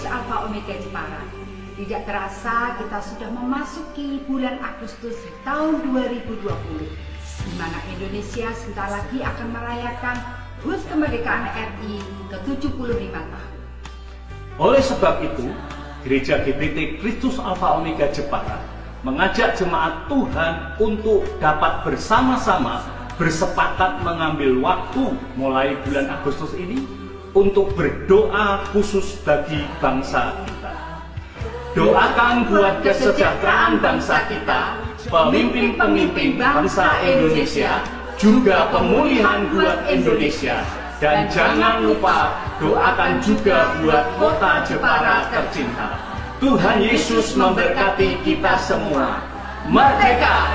Kristus Alfa Omega Jepara. Tidak terasa kita sudah memasuki bulan Agustus tahun 2020, di mana Indonesia sebentar lagi akan merayakan HUT kemerdekaan RI ke-75 tahun. Oleh sebab itu, Gereja GBT Kristus Alfa Omega Jepara mengajak jemaat Tuhan untuk dapat bersama-sama bersepakat mengambil waktu mulai bulan Agustus ini untuk berdoa khusus bagi bangsa kita. Doakan buat kesejahteraan bangsa kita, pemimpin-pemimpin bangsa Indonesia, juga pemulihan buat Indonesia. Dan jangan lupa doakan juga buat kota Jepara tercinta. Tuhan Yesus memberkati kita semua. Merdeka!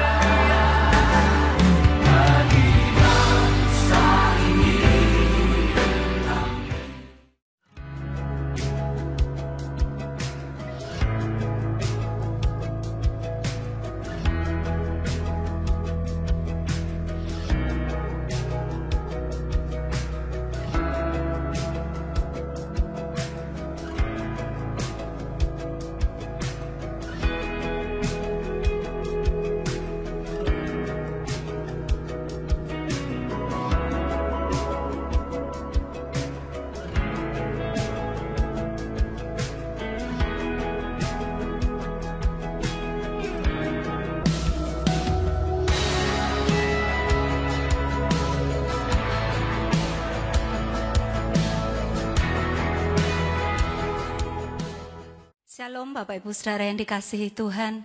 Shalom Bapak Ibu Saudara yang dikasihi Tuhan.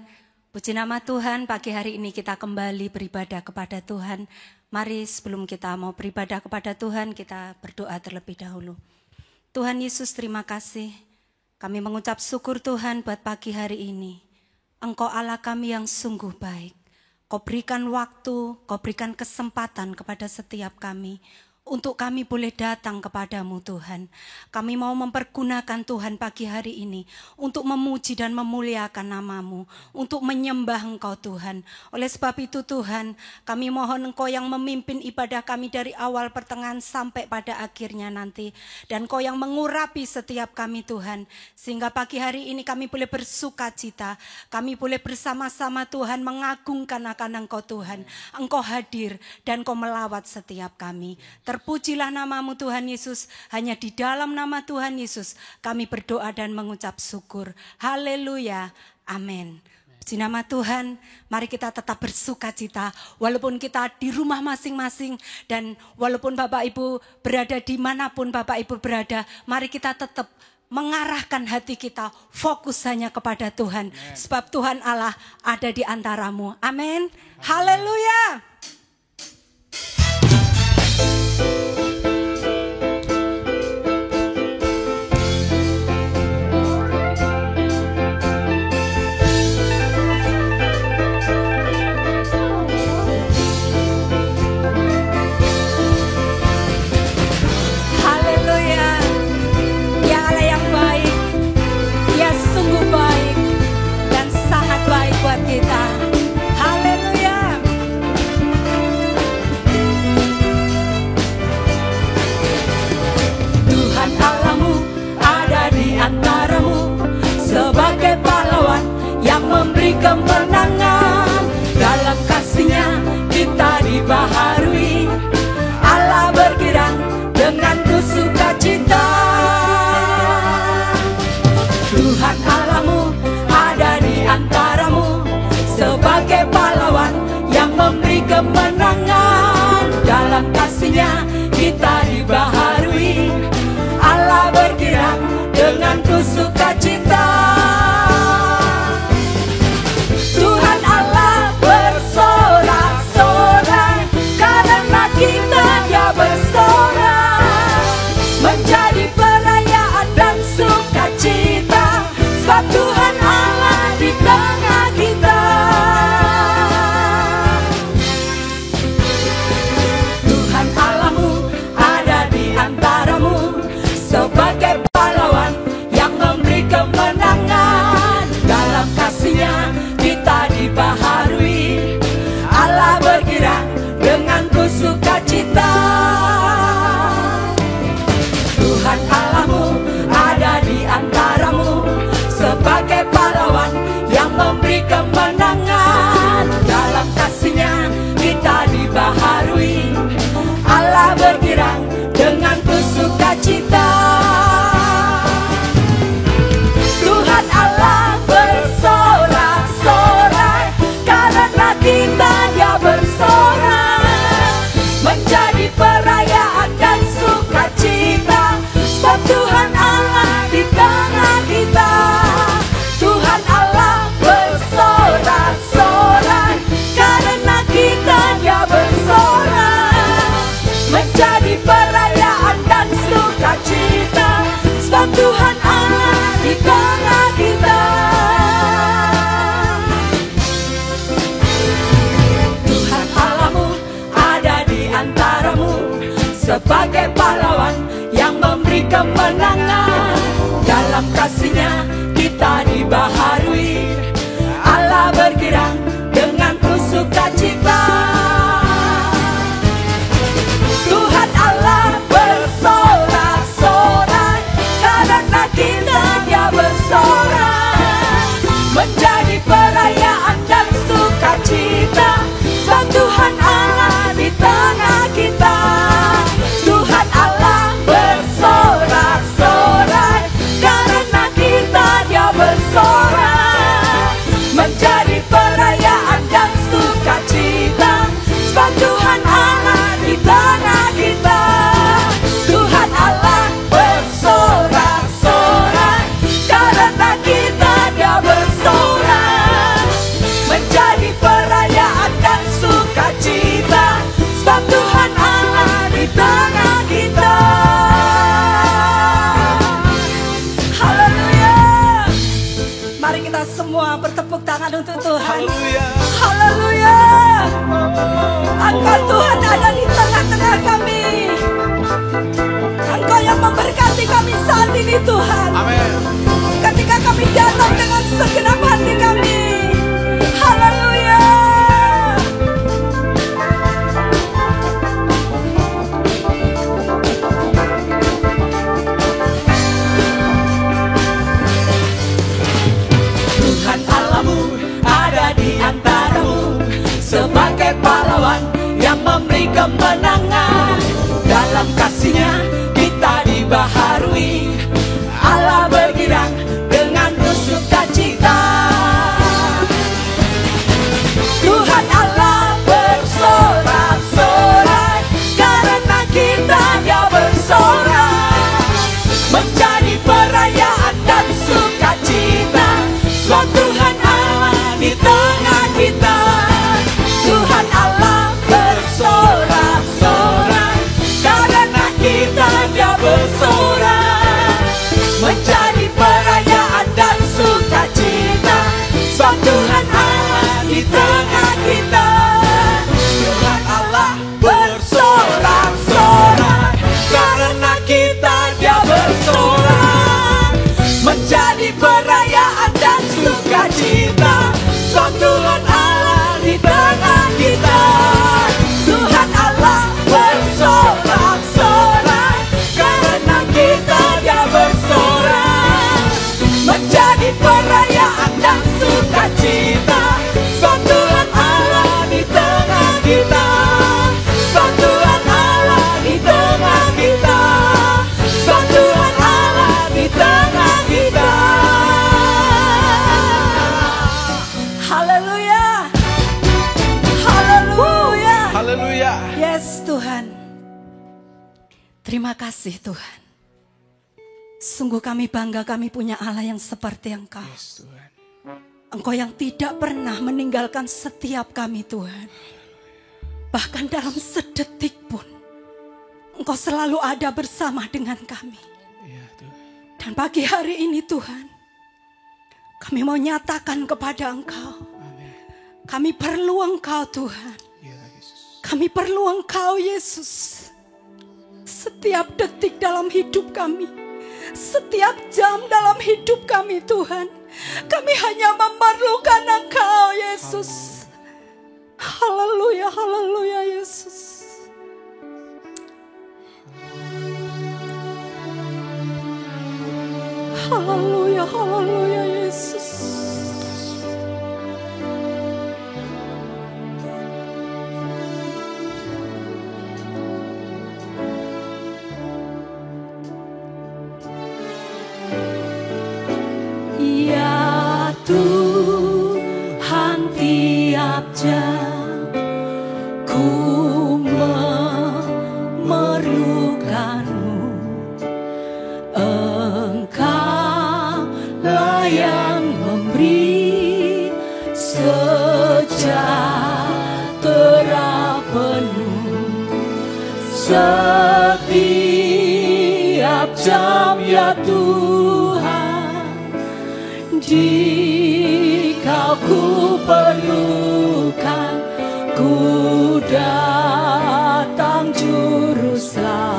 Puji nama Tuhan, pagi hari ini kita kembali beribadah kepada Tuhan. Mari sebelum kita mau beribadah kepada Tuhan, kita berdoa terlebih dahulu. Tuhan Yesus, terima kasih. Kami mengucap syukur Tuhan buat pagi hari ini. Engkau Allah kami yang sungguh baik. Kau berikan waktu, kau berikan kesempatan kepada setiap kami. Untuk kami boleh datang kepadamu Tuhan. Kami mau mempergunakan Tuhan pagi hari ini untuk memuji dan memuliakan namamu, untuk menyembah Engkau Tuhan. Oleh sebab itu Tuhan, kami mohon Engkau yang memimpin ibadah kami dari awal pertengahan sampai pada akhirnya nanti. Dan Engkau yang mengurapi setiap kami Tuhan. Sehingga pagi hari ini kami boleh bersuka cita. Kami boleh bersama-sama Tuhan mengagungkan akan Engkau Tuhan. Engkau hadir dan Engkau melawat setiap kami. Terpujilah namamu Tuhan Yesus, hanya di dalam nama Tuhan Yesus kami berdoa dan mengucap syukur. Haleluya, amin. Puji nama Tuhan, mari kita tetap bersuka cita walaupun kita di rumah masing-masing dan walaupun Bapak Ibu berada dimanapun Bapak Ibu berada, mari kita tetap mengarahkan hati kita fokus hanya kepada Tuhan. Sebab Tuhan Allah ada di antaramu. Amin. Haleluya. Kita. Haleluya. Tuhan Allahmu ada di antaramu sebagai pahlawan yang memberi kemenangan. Dalam kasih-Nya kita dibaharui. Allah bergerak dengan sukacita. Tuhan Allahmu ada di antaramu sebagai pahlawan yang memberi kemenangan. Dalam kasih-Nya kita dibaharui. Allah bergerak dengan sukacita. Tuhan Allah bersorak-sorak karena kita Dia bersorak. Menjadi perayaan dan sukacita, sebab Tuhan Allah di tengah kita. Tuhan Allahmu sebagai pahlawan yang memberi kemenangan. Dalam kasih-Nya kita dibaharui, Allah bergerak dengan penuh sukacita. Tuhan Allah bersorak-sorai, karena kita Dia bersorak, menjadi perayaan dan sukacita. Sebab Tuhan Allah di tengah kita. Tuhan Allah bersorak-sorai, karena kita Dia bersorak, menjadi perayaan dan sukacita. Sebab Tuhan Allah di tengah kita. Tuhan Allah bersorak-sorai, karena kita Dia bersorak, menjadi perayaan dan sukacita. Sebab Tuhan Allah di tengah kita. Haleluya. Mari kita semua bertepuk tangan untuk Tuhan. Haleluya. Engkau Tuhan ada di tengah-tengah kami. Engkau yang memberkati kami saat ini Tuhan. Amin. Ketika kami datang dengan segenap hati kami. Haleluya. Tuhan Allahmu ada di antaramu, sebagai pahlawan yang memberi kemenangan. Dalam kasih-Nya kita dibaharui, Allah bergerak dengan penuh sukacita. Tuhan Allah bersorak-sorai, karena kita Dia bersorak, menjadi perayaan dan sukacita. Sebab Tuhan Allah di tengah kita. Tuhan Allah bersorak-sorai, karena kita Dia bersorak, menjadi perayaan dan sukacita. Sebab Tuhan Allah di tengah kita. Tuhan Allah bersorak-sorai, karena kita Dia bersorak, menjadi perayaan dan sukacita. Sebab Tuhan Allah di tengah kita. Tuhan Allah bersorak-sorai, karena kita Dia bersorak, menjadi perayaan dan sukacita. Sebab Tuhan Allah di tengah kita. Sebab Tuhan Allah di tengah kita. Sebab Tuhan Allah di tengah kita. Haleluya. Haleluya. Haleluya. Yes Tuhan. Terima kasih Tuhan. Sungguh kami bangga kami punya Allah yang seperti Engkau. Yes, Tuhan. Engkau yang tidak pernah meninggalkan setiap kami Tuhan. Bahkan dalam sedetik pun Engkau selalu ada bersama dengan kami. Iya, Tuhan. Dan pagi hari ini Tuhan, kami mau nyatakan kepada Engkau, Amin. kami perlu Engkau Tuhan. Iya, Yesus. Kami perlu Engkau Yesus. Setiap detik dalam hidup kami, setiap jam dalam hidup kami Tuhan, kami hanya memerlukan Engkau Yesus. Haleluya, haleluya Yesus. Haleluya, haleluya Yesus. Ya Tuhan, tiap jam ku memerlukan-Mu. Engkau-lah yang memberi sejahtera penuh setiap jam ya Tuhan. Jika ku perlukan, ku datang juru selamat.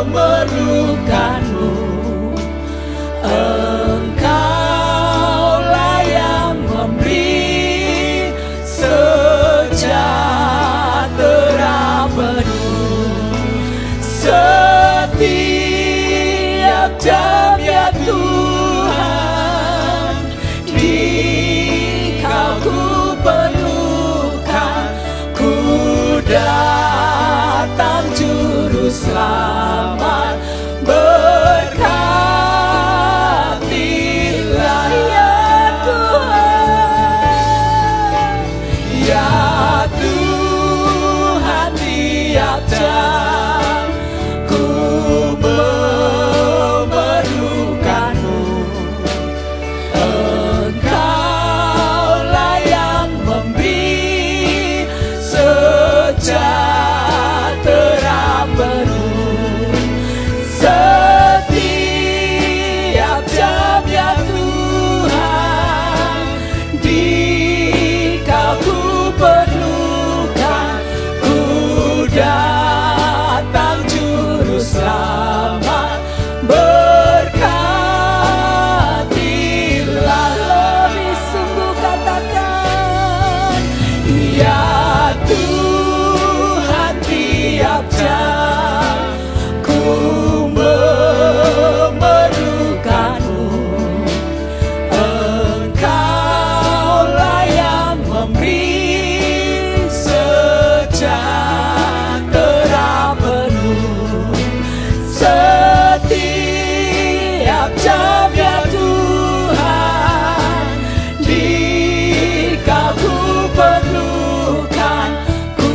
memerlukanmu. Engkaulah yang memberi sejahtera penuh setiap jam ya Tuhan. Di Kau ku perlukan, ku datang juru selamat. Berkatilah ya Tuhan, ya Tuhan, tiap jam ku memerlukanmu. Engkaulah yang memberi sejahtera penuh setiap jam ya Tuhan. Di Kau ku perlukan, ku datang juru selamat. Berkatilah, lebih sungguh katakan, ya Tuhan, tiap jam ku memerlukanmu. Engkaulah yang memberi sejahtera penuh setiap jam ya Tuhan. Di Kau ku perlukan, ku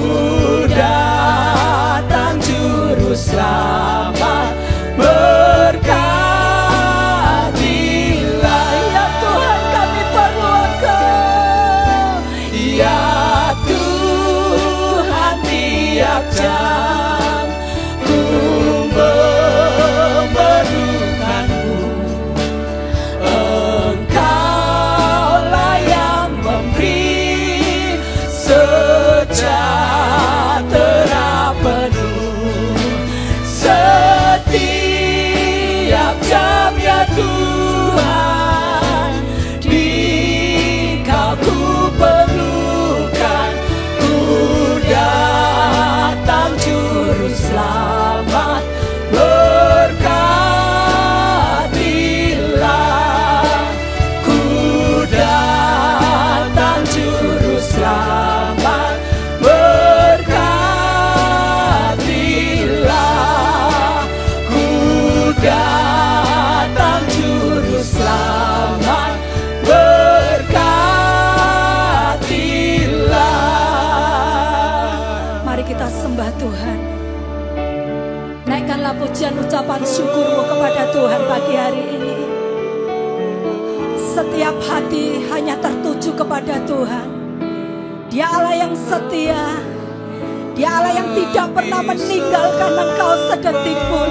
datang juru selamat. Berkatilah ya Tuhan, kami perlu Engkau. Ya Tuhan, tiap jam ku memerlukanmu. Engkaulah yang memberi sejahtera penuh setiap jam ya Tuhan. Di Kau ku perlukan, ku datang juru selamat. Berkatilah, ku datang juru selamat. Berkatilah, ku datang juru selamat. Berkatilah. Mari kita sembah Tuhan. Naikkanlah pujian ucapan syukurmu kepada Tuhan pagi hari ini. Setiap hati hanya tertuju kepada Tuhan. Dia Allah yang setia. Dia Allah yang tidak pernah meninggalkan Engkau sedetik pun.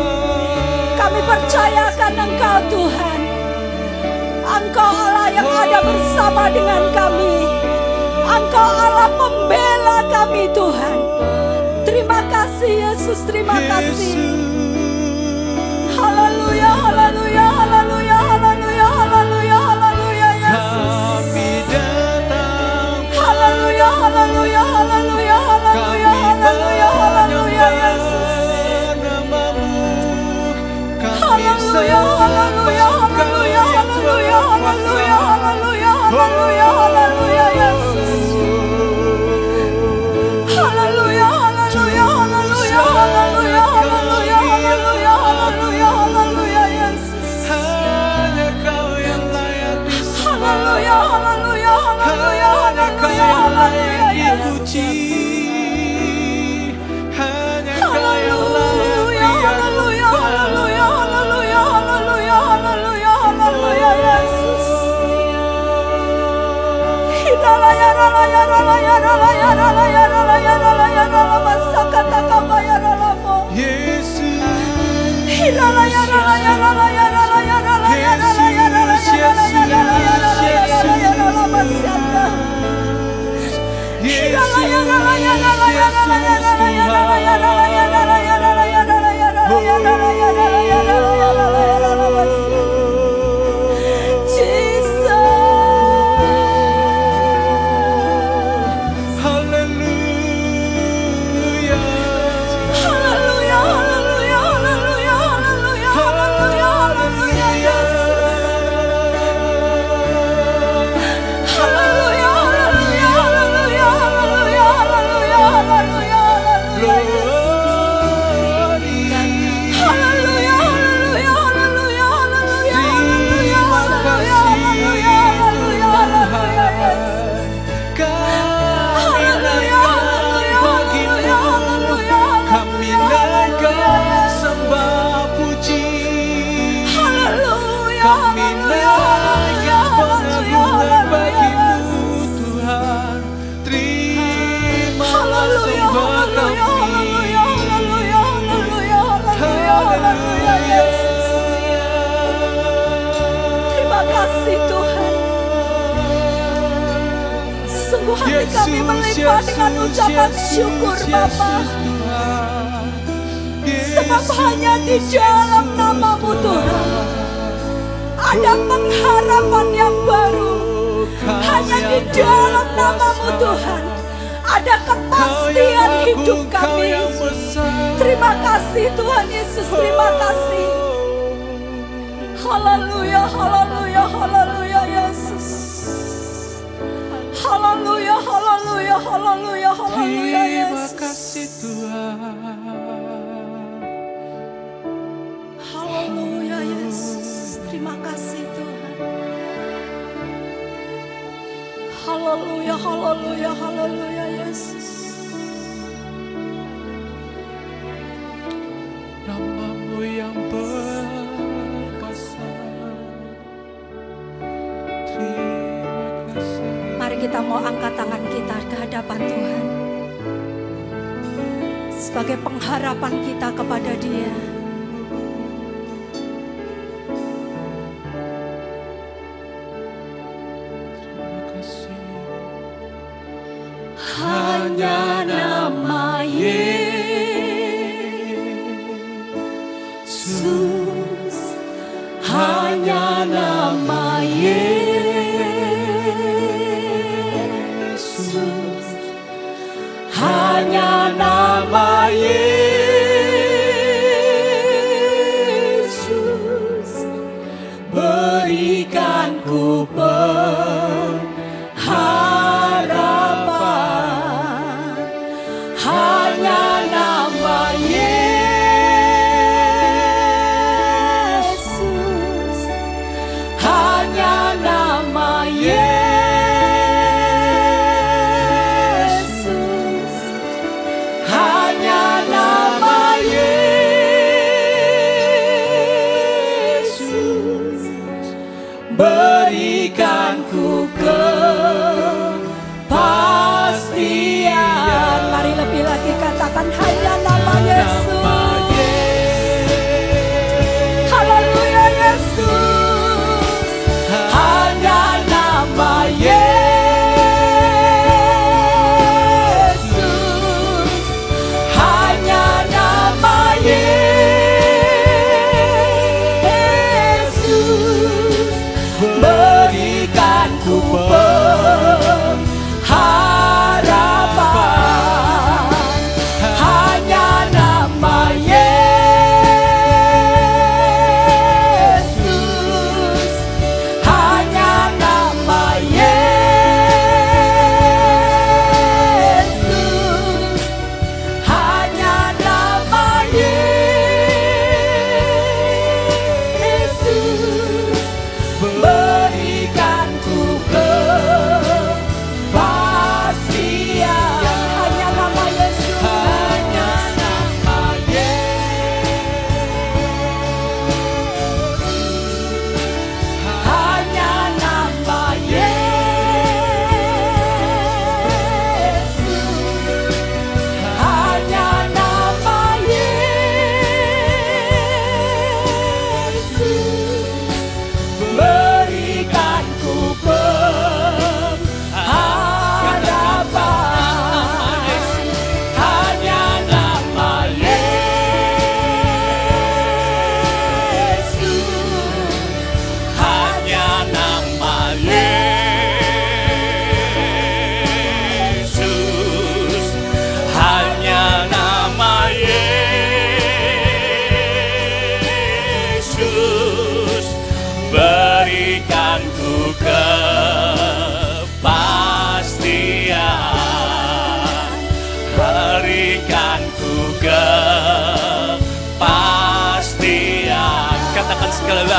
Kami percayakan Engkau Tuhan. Engkau Allah yang ada bersama dengan kami. Engkau Allah pembela kami Tuhan. Terima kasih Yesus, terima kasih. Haleluya, haleluya, haleluya, haleluya, haleluya, haleluya Yesus. Haleluya, haleluya, haleluya, haleluya, haleluya, haleluya Yesus. Haleluya, haleluya, haleluya, haleluya, haleluya, haleluya, haleluya, haleluya Yesus. Haleluya, haleluya, haleluya, haleluya, haleluya, haleluya, haleluya, haleluya Yesus. Haleluya, haleluya, haleluya, haleluya, haleluya Yesus. Haleluya, haleluya, haleluya, haleluya, haleluya, haleluya, haleluya Yesus. Hidalaya, ralaya, ralaya, ralaya, ralaya, ralaya, ralaya, ralama sakata kabaya ralamo. Hidalaya, ralaya, ralaya, ralaya, ralaya, ralaya, ralaya, ralaya, ralaya, ralaya, ralaya, ralama sakata. Hidalaya, ralaya, ralaya, ralaya, ralaya, ralaya, ralaya, ralaya, ralaya, ralaya, ralaya. Hati kami melimpah dengan ucapan syukur Bapa. Sebab hanya di dalam nama-Mu Tuhan ada pengharapan yang baru. Hanya di dalam nama-Mu Tuhan ada kepastian hidup kami. Terima kasih Tuhan Yesus, terima kasih. Haleluya, haleluya, haleluya Yesus. Haleluya, haleluya, haleluya, haleluya Yesus. Terima kasih Tuhan. Haleluya Yesus. Terima kasih Tuhan. Haleluya, haleluya, haleluya Yesus. Nama-Mu yang berkuasa. Terima kasih. Mari kita mau angkat tangan kita ke hadapan Tuhan sebagai pengharapan kita kepada Dia. Terima kasih. Hanya nama Yesus, hanya nama Yesus, hanya nama Yesus, berikan ku pengharapan. Hanya nama Yesus, hanya nama Yesus, hanya nama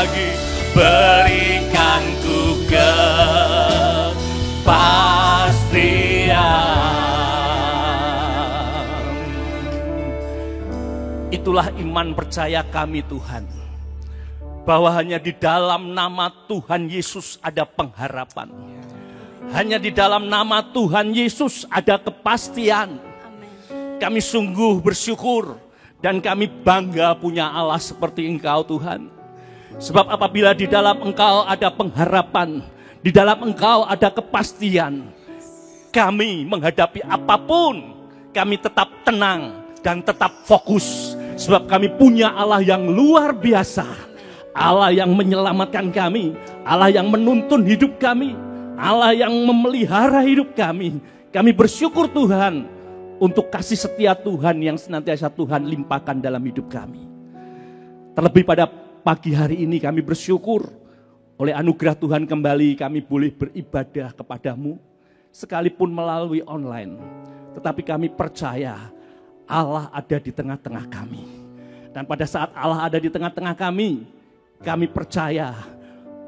lagi, berikan ku kepastian. Itulah iman percaya kami Tuhan, bahwa hanya di dalam nama Tuhan Yesus ada pengharapan. Hanya di dalam nama Tuhan Yesus ada kepastian. Kami sungguh bersyukur dan kami bangga punya Allah seperti Engkau Tuhan. Sebab apabila di dalam Engkau ada pengharapan, di dalam Engkau ada kepastian, kami menghadapi apapun, kami tetap tenang dan tetap fokus. Sebab kami punya Allah yang luar biasa, Allah yang menyelamatkan kami, Allah yang menuntun hidup kami, Allah yang memelihara hidup kami. Kami bersyukur Tuhan untuk kasih setia Tuhan yang senantiasa Tuhan limpahkan dalam hidup kami. Terlebih pada pagi hari ini kami bersyukur oleh anugerah Tuhan kembali kami boleh beribadah kepadamu sekalipun melalui online. Tetapi kami percaya Allah ada di tengah-tengah kami. Dan pada saat Allah ada di tengah-tengah kami percaya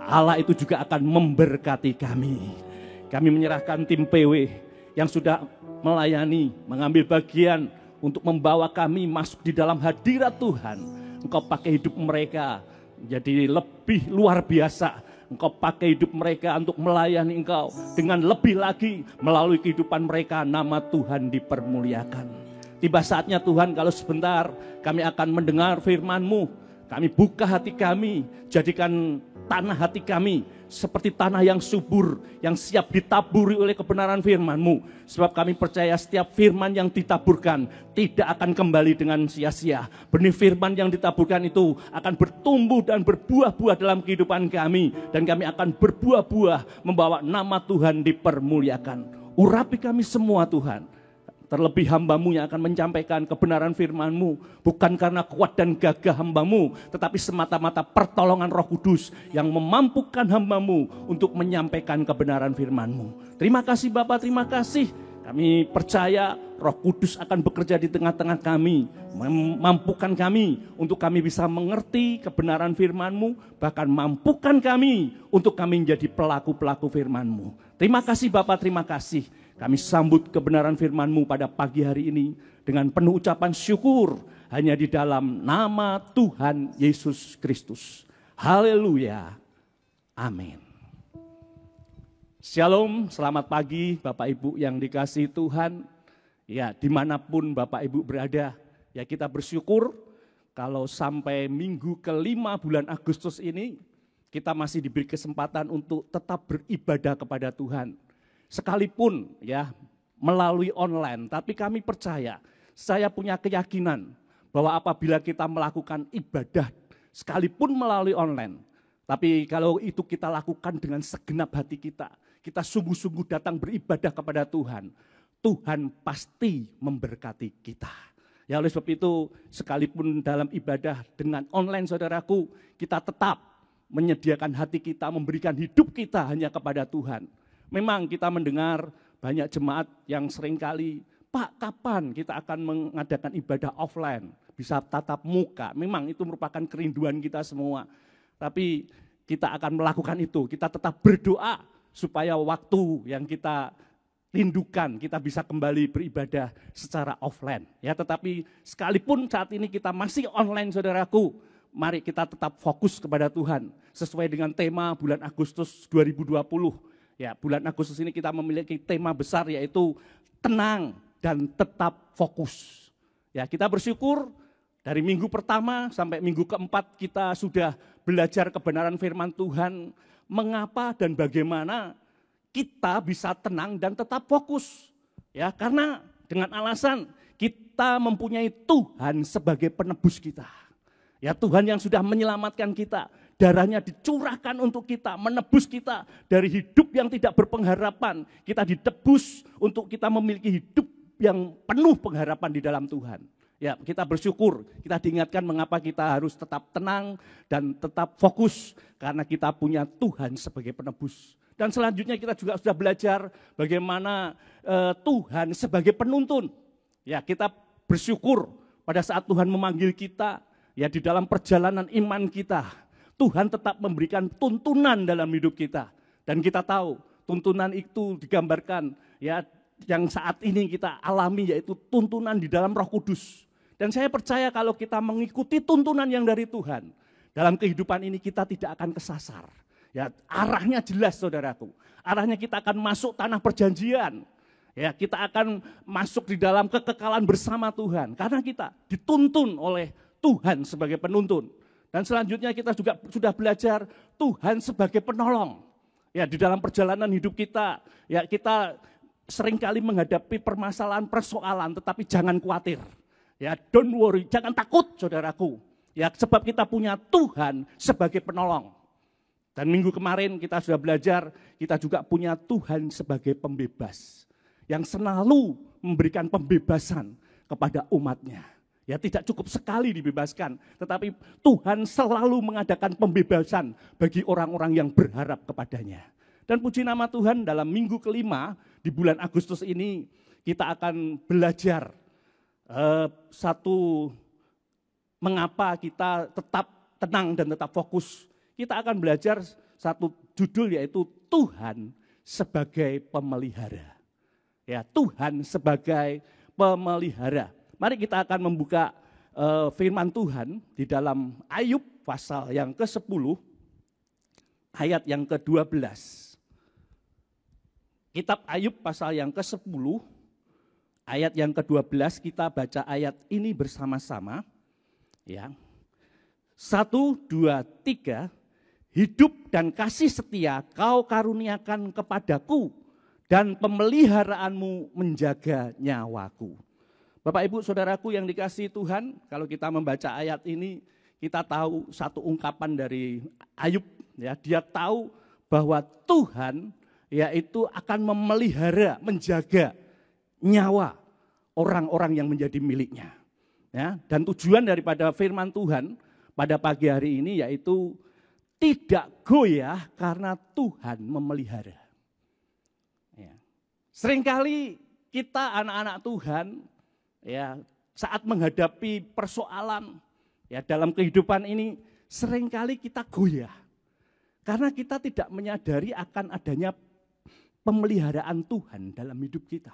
Allah itu juga akan memberkati kami. Kami menyerahkan tim PW yang sudah melayani, mengambil bagian untuk membawa kami masuk di dalam hadirat Tuhan. Engkau pakai hidup mereka jadi lebih luar biasa. Engkau pakai hidup mereka untuk melayani Engkau dengan lebih lagi. Melalui kehidupan mereka nama Tuhan dipermuliakan. Tiba saatnya Tuhan kalau sebentar kami akan mendengar firman-Mu. Kami buka hati kami, jadikan tanah hati kami seperti tanah yang subur, yang siap ditaburi oleh kebenaran firman-Mu. Sebab kami percaya setiap firman yang ditaburkan tidak akan kembali dengan sia-sia. Benih firman yang ditaburkan itu akan bertumbuh dan berbuah-buah dalam kehidupan kami. Dan kami akan berbuah-buah membawa nama Tuhan dipermuliakan. Urapi kami semua Tuhan. Terlebih hamba-Mu yang akan menyampaikan kebenaran firman-Mu. Bukan karena kuat dan gagah hamba-Mu, tetapi semata-mata pertolongan Roh Kudus yang memampukan hamba-Mu untuk menyampaikan kebenaran firman-Mu. Terima kasih Bapa, terima kasih. Kami percaya Roh Kudus akan bekerja di tengah-tengah kami. Memampukan kami untuk kami bisa mengerti kebenaran firman-Mu. Bahkan mampukan kami untuk kami menjadi pelaku-pelaku firman-Mu. Terima kasih Bapa, terima kasih. Kami sambut kebenaran firman-Mu pada pagi hari ini dengan penuh ucapan syukur hanya di dalam nama Tuhan Yesus Kristus. Haleluya. Amin. Shalom, selamat pagi Bapak Ibu yang dikasihi Tuhan. Ya, dimanapun Bapak Ibu berada, ya kita bersyukur kalau sampai minggu ke-5 bulan Agustus ini kita masih diberi kesempatan untuk tetap beribadah kepada Tuhan. Sekalipun ya melalui online, tapi kami percaya, saya punya keyakinan bahwa apabila kita melakukan ibadah sekalipun melalui online, tapi kalau itu kita lakukan dengan segenap hati kita sungguh-sungguh datang beribadah kepada Tuhan, Tuhan pasti memberkati kita. Ya oleh sebab itu sekalipun dalam ibadah dengan online saudaraku, kita tetap menyediakan hati kita, memberikan hidup kita hanya kepada Tuhan. Memang kita mendengar banyak jemaat yang seringkali, Pak kapan kita akan mengadakan ibadah offline, bisa tatap muka. Memang itu merupakan kerinduan kita semua. Tapi kita akan melakukan itu, kita tetap berdoa supaya waktu yang kita rindukan, kita bisa kembali beribadah secara offline. Ya, tetapi sekalipun saat ini kita masih online saudaraku, mari kita tetap fokus kepada Tuhan. Sesuai dengan tema bulan Agustus 2020. Ya, bulan Agustus ini kita memiliki tema besar yaitu tenang dan tetap fokus. Ya, kita bersyukur dari minggu pertama sampai minggu keempat kita sudah belajar kebenaran firman Tuhan. Mengapa dan bagaimana kita bisa tenang dan tetap fokus. Ya, karena dengan alasan kita mempunyai Tuhan sebagai penebus kita. Ya, Tuhan yang sudah menyelamatkan kita. Darahnya dicurahkan untuk kita, menebus kita dari hidup yang tidak berpengharapan. Kita ditebus untuk kita memiliki hidup yang penuh pengharapan di dalam Tuhan. Ya, kita bersyukur, kita diingatkan mengapa kita harus tetap tenang dan tetap fokus. Karena kita punya Tuhan sebagai penebus. Dan selanjutnya kita juga sudah belajar bagaimana Tuhan sebagai penuntun. Ya, kita bersyukur pada saat Tuhan memanggil kita, ya di dalam perjalanan iman kita. Tuhan tetap memberikan tuntunan dalam hidup kita. Dan kita tahu tuntunan itu digambarkan ya yang saat ini kita alami, yaitu tuntunan di dalam Roh Kudus. Dan saya percaya kalau kita mengikuti tuntunan yang dari Tuhan, dalam kehidupan ini kita tidak akan kesasar. Ya, arahnya jelas saudaraku. Arahnya kita akan masuk tanah perjanjian. Ya, kita akan masuk di dalam kekekalan bersama Tuhan. Karena kita dituntun oleh Tuhan sebagai penuntun. Dan selanjutnya kita juga sudah belajar Tuhan sebagai penolong. Ya, di dalam perjalanan hidup kita, ya kita seringkali menghadapi permasalahan, persoalan, tetapi jangan khawatir. Ya, don't worry, jangan takut saudaraku. Ya, sebab kita punya Tuhan sebagai penolong. Dan minggu kemarin kita sudah belajar, kita juga punya Tuhan sebagai pembebas. Yang selalu memberikan pembebasan kepada umatnya. Ya, tidak cukup sekali dibebaskan, tetapi Tuhan selalu mengadakan pembebasan bagi orang-orang yang berharap kepadanya. Dan puji nama Tuhan, dalam minggu kelima di bulan Agustus ini kita akan belajar mengapa kita tetap tenang dan tetap fokus. Kita akan belajar satu judul, yaitu Tuhan sebagai pemelihara. Ya, Tuhan sebagai pemelihara. Mari kita akan membuka firman Tuhan di dalam Ayub pasal yang ke-10 ayat yang ke-12. Kitab Ayub pasal yang ke-10 ayat yang ke-12, kita baca ayat ini bersama-sama. Ya. 1, 2, 3. Hidup dan kasih setia kau karuniakan kepadaku, dan pemeliharaanmu menjaga nyawaku. Bapak Ibu Saudaraku yang dikasihi Tuhan, kalau kita membaca ayat ini, kita tahu satu ungkapan dari Ayub. Ya, dia tahu bahwa Tuhan yaitu akan memelihara, menjaga nyawa orang-orang yang menjadi miliknya. Ya, dan tujuan daripada firman Tuhan pada pagi hari ini yaitu tidak goyah karena Tuhan memelihara. Ya. Seringkali kita anak-anak Tuhan ya saat menghadapi persoalan ya dalam kehidupan ini seringkali kita goyah. Karena kita tidak menyadari akan adanya pemeliharaan Tuhan dalam hidup kita.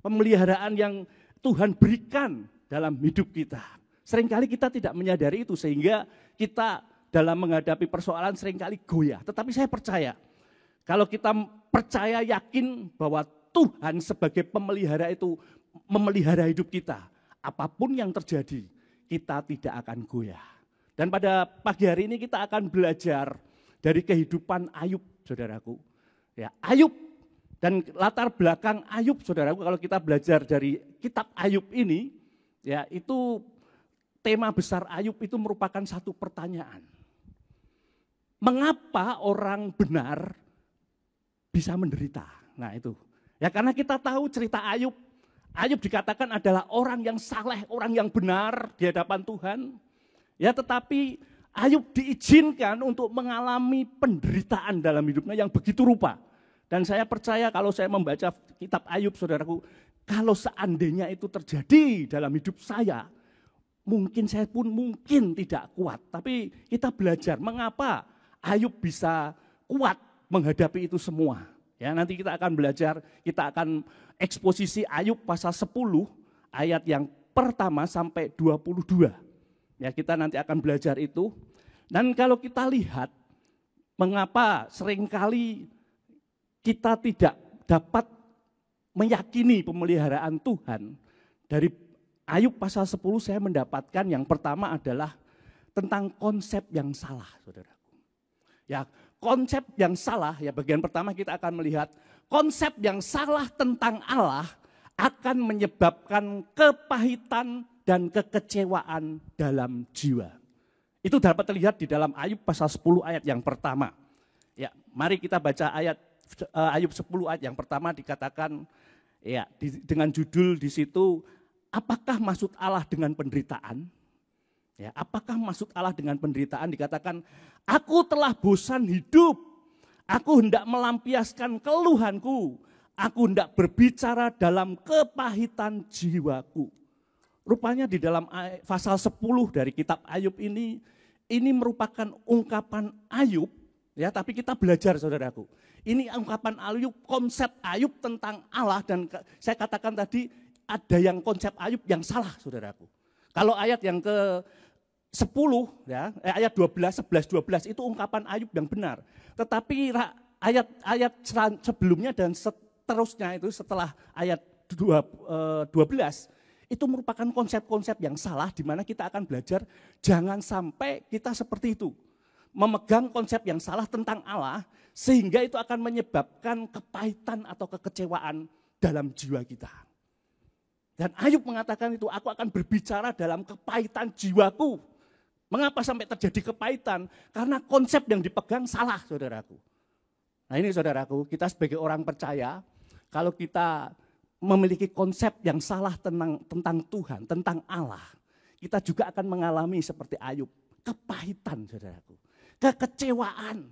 Pemeliharaan yang Tuhan berikan dalam hidup kita. Seringkali kita tidak menyadari itu sehingga kita dalam menghadapi persoalan seringkali goyah. Tetapi saya percaya, kalau kita percaya yakin bahwa Tuhan sebagai pemelihara itu memelihara hidup kita, apapun yang terjadi, kita tidak akan goyah. Dan pada pagi hari ini kita akan belajar dari kehidupan Ayub, saudaraku. Ya, Ayub dan latar belakang Ayub, saudaraku, kalau kita belajar dari kitab Ayub ini, ya itu tema besar Ayub itu merupakan satu pertanyaan. Mengapa orang benar bisa menderita? Nah itu. Ya karena kita tahu cerita Ayub. Ayub dikatakan adalah orang yang saleh, orang yang benar di hadapan Tuhan. Ya tetapi Ayub diizinkan untuk mengalami penderitaan dalam hidupnya yang begitu rupa. Dan saya percaya kalau saya membaca kitab Ayub, saudaraku, kalau seandainya itu terjadi dalam hidup saya, mungkin saya pun mungkin tidak kuat. Tapi kita belajar mengapa Ayub bisa kuat menghadapi itu semua. Ya, nanti kita akan belajar, kita akan eksposisi Ayub pasal 10 ayat yang pertama sampai 22. Ya, kita nanti akan belajar itu. Dan kalau kita lihat mengapa seringkali kita tidak dapat meyakini pemeliharaan Tuhan. Dari Ayub pasal 10 saya mendapatkan yang pertama adalah tentang konsep yang salah, saudara. Ya, konsep yang salah, ya bagian pertama kita akan melihat konsep yang salah tentang Allah akan menyebabkan kepahitan dan kekecewaan dalam jiwa. Itu dapat terlihat di dalam Ayub pasal 10 ayat yang pertama. Ya, mari kita baca ayat Ayub 10 ayat yang pertama dikatakan ya dengan judul di situ, apakah maksud Allah dengan penderitaan? Ya, apakah maksud Allah dengan penderitaan? Dikatakan, aku telah bosan hidup, aku hendak melampiaskan keluhanku, aku hendak berbicara dalam kepahitan jiwaku. Rupanya di dalam pasal 10 dari kitab Ayub ini, ini merupakan ungkapan Ayub, ya, tapi kita belajar saudaraku. Ini ungkapan Ayub, konsep Ayub tentang Allah, dan saya katakan tadi ada yang konsep Ayub yang salah saudaraku. Kalau ayat yang ke 10 ya, ayat 12, 11, 12 itu ungkapan Ayub yang benar. Tetapi ayat sebelumnya dan seterusnya itu setelah ayat 12 itu merupakan konsep-konsep yang salah, di mana kita akan belajar jangan sampai kita seperti itu. Memegang konsep yang salah tentang Allah, sehingga itu akan menyebabkan kepahitan atau kekecewaan dalam jiwa kita. Dan Ayub mengatakan itu, aku akan berbicara dalam kepahitan jiwaku. Mengapa sampai terjadi kepahitan? Karena konsep yang dipegang salah, saudaraku. Nah ini saudaraku, kita sebagai orang percaya, kalau kita memiliki konsep yang salah tentang Tuhan, tentang Allah, kita juga akan mengalami seperti Ayub, kepahitan saudaraku, kekecewaan.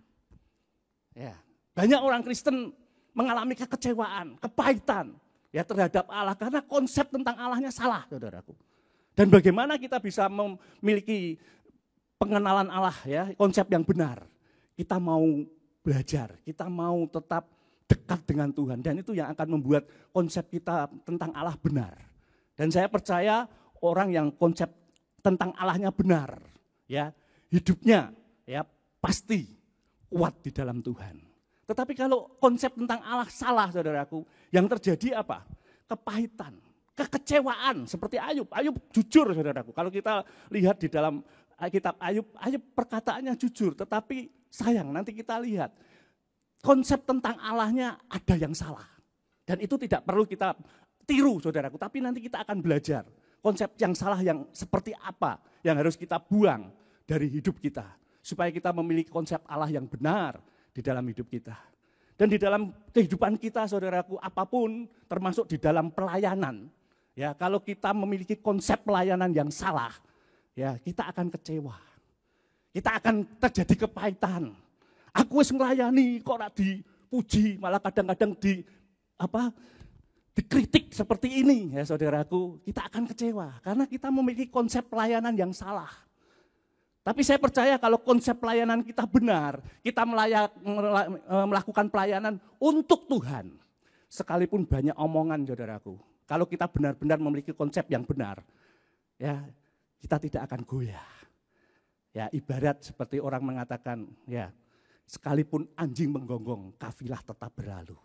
Ya, banyak orang Kristen mengalami kekecewaan, kepahitan ya terhadap Allah karena konsep tentang Allahnya salah saudaraku. Dan bagaimana kita bisa memiliki pengenalan Allah ya, konsep yang benar? Kita mau belajar, kita mau tetap dekat dengan Tuhan, dan itu yang akan membuat konsep kita tentang Allah benar. Dan saya percaya orang yang konsep tentang Allahnya benar, ya hidupnya ya pasti kuat di dalam Tuhan. Tetapi kalau konsep tentang Allah salah saudaraku, yang terjadi apa? Kepahitan, kekecewaan seperti Ayub. Ayub jujur saudaraku. Kalau kita lihat di dalam kitab Ayub perkataannya jujur, tetapi sayang nanti kita lihat konsep tentang Allahnya ada yang salah. Dan itu tidak perlu kita tiru saudaraku, tapi nanti kita akan belajar konsep yang salah yang seperti apa yang harus kita buang dari hidup kita. Supaya kita memiliki konsep Allah yang benar di dalam hidup kita. Dan di dalam kehidupan kita saudaraku, apapun termasuk di dalam pelayanan. Ya, kalau kita memiliki konsep pelayanan yang salah, ya kita akan kecewa. Kita akan terjadi kepahitan. Aku wis melayani kok ora dipuji, malah kadang-kadang dikritik seperti ini ya saudaraku, kita akan kecewa karena kita memiliki konsep pelayanan yang salah. Tapi saya percaya kalau konsep pelayanan kita benar, kita melakukan pelayanan untuk Tuhan. Sekalipun banyak omongan saudaraku, kalau kita benar-benar memiliki konsep yang benar, ya kita tidak akan goyah. Ya ibarat seperti orang mengatakan, ya sekalipun anjing menggonggong, kafilah tetap berlalu.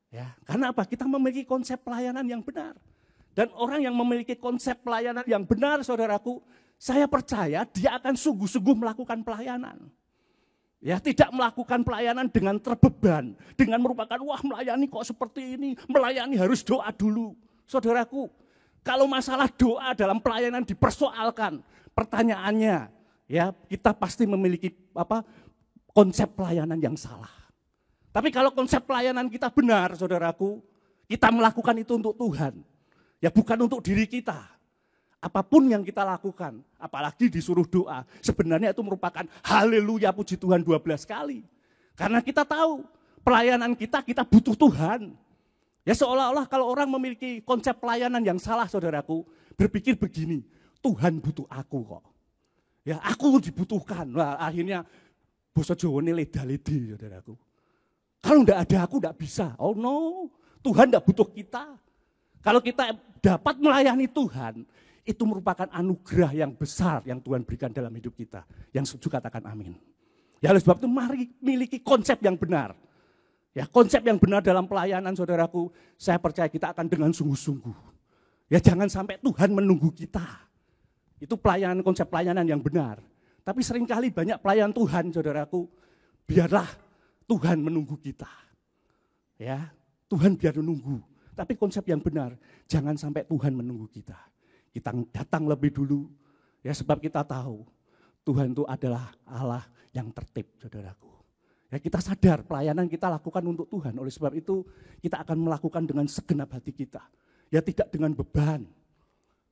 Ya, karena apa? Kita memiliki konsep pelayanan yang benar. Dan orang yang memiliki konsep pelayanan yang benar, saudaraku, saya percaya dia akan sungguh-sungguh melakukan pelayanan. Ya, tidak melakukan pelayanan dengan terbeban, dengan merupakan wah melayani kok seperti ini, melayani harus doa dulu. Saudaraku, kalau masalah doa dalam pelayanan dipersoalkan, pertanyaannya, ya kita pasti memiliki konsep pelayanan yang salah. Tapi kalau konsep pelayanan kita benar, saudaraku, kita melakukan itu untuk Tuhan. Ya bukan untuk diri kita. Apapun yang kita lakukan, apalagi disuruh doa, sebenarnya itu merupakan haleluya puji Tuhan 12 kali. Karena kita tahu pelayanan kita butuh Tuhan. Ya seolah-olah kalau orang memiliki konsep pelayanan yang salah, saudaraku, berpikir begini, Tuhan butuh aku kok. Ya aku dibutuhkan. Wah, akhirnya Basa Jawa ini leda-ledi, saudaraku. Kalau enggak ada aku enggak bisa. Oh no, Tuhan enggak butuh kita. Kalau kita dapat melayani Tuhan, itu merupakan anugerah yang besar yang Tuhan berikan dalam hidup kita. Yang setuju katakan amin. Ya oleh sebab itu mari miliki konsep yang benar. Ya konsep yang benar dalam pelayanan saudaraku, saya percaya kita akan dengan sungguh-sungguh. Ya jangan sampai Tuhan menunggu kita. Itu pelayanan, konsep pelayanan yang benar. Tapi seringkali banyak pelayan Tuhan, saudaraku, biarlah Tuhan menunggu kita. Ya, Tuhan biar menunggu. Tapi konsep yang benar, jangan sampai Tuhan menunggu kita. Kita datang lebih dulu, ya sebab kita tahu Tuhan itu adalah Allah yang tertib, saudaraku. Ya kita sadar pelayanan kita lakukan untuk Tuhan. Oleh sebab itu kita akan melakukan dengan segenap hati kita. Ya tidak dengan beban.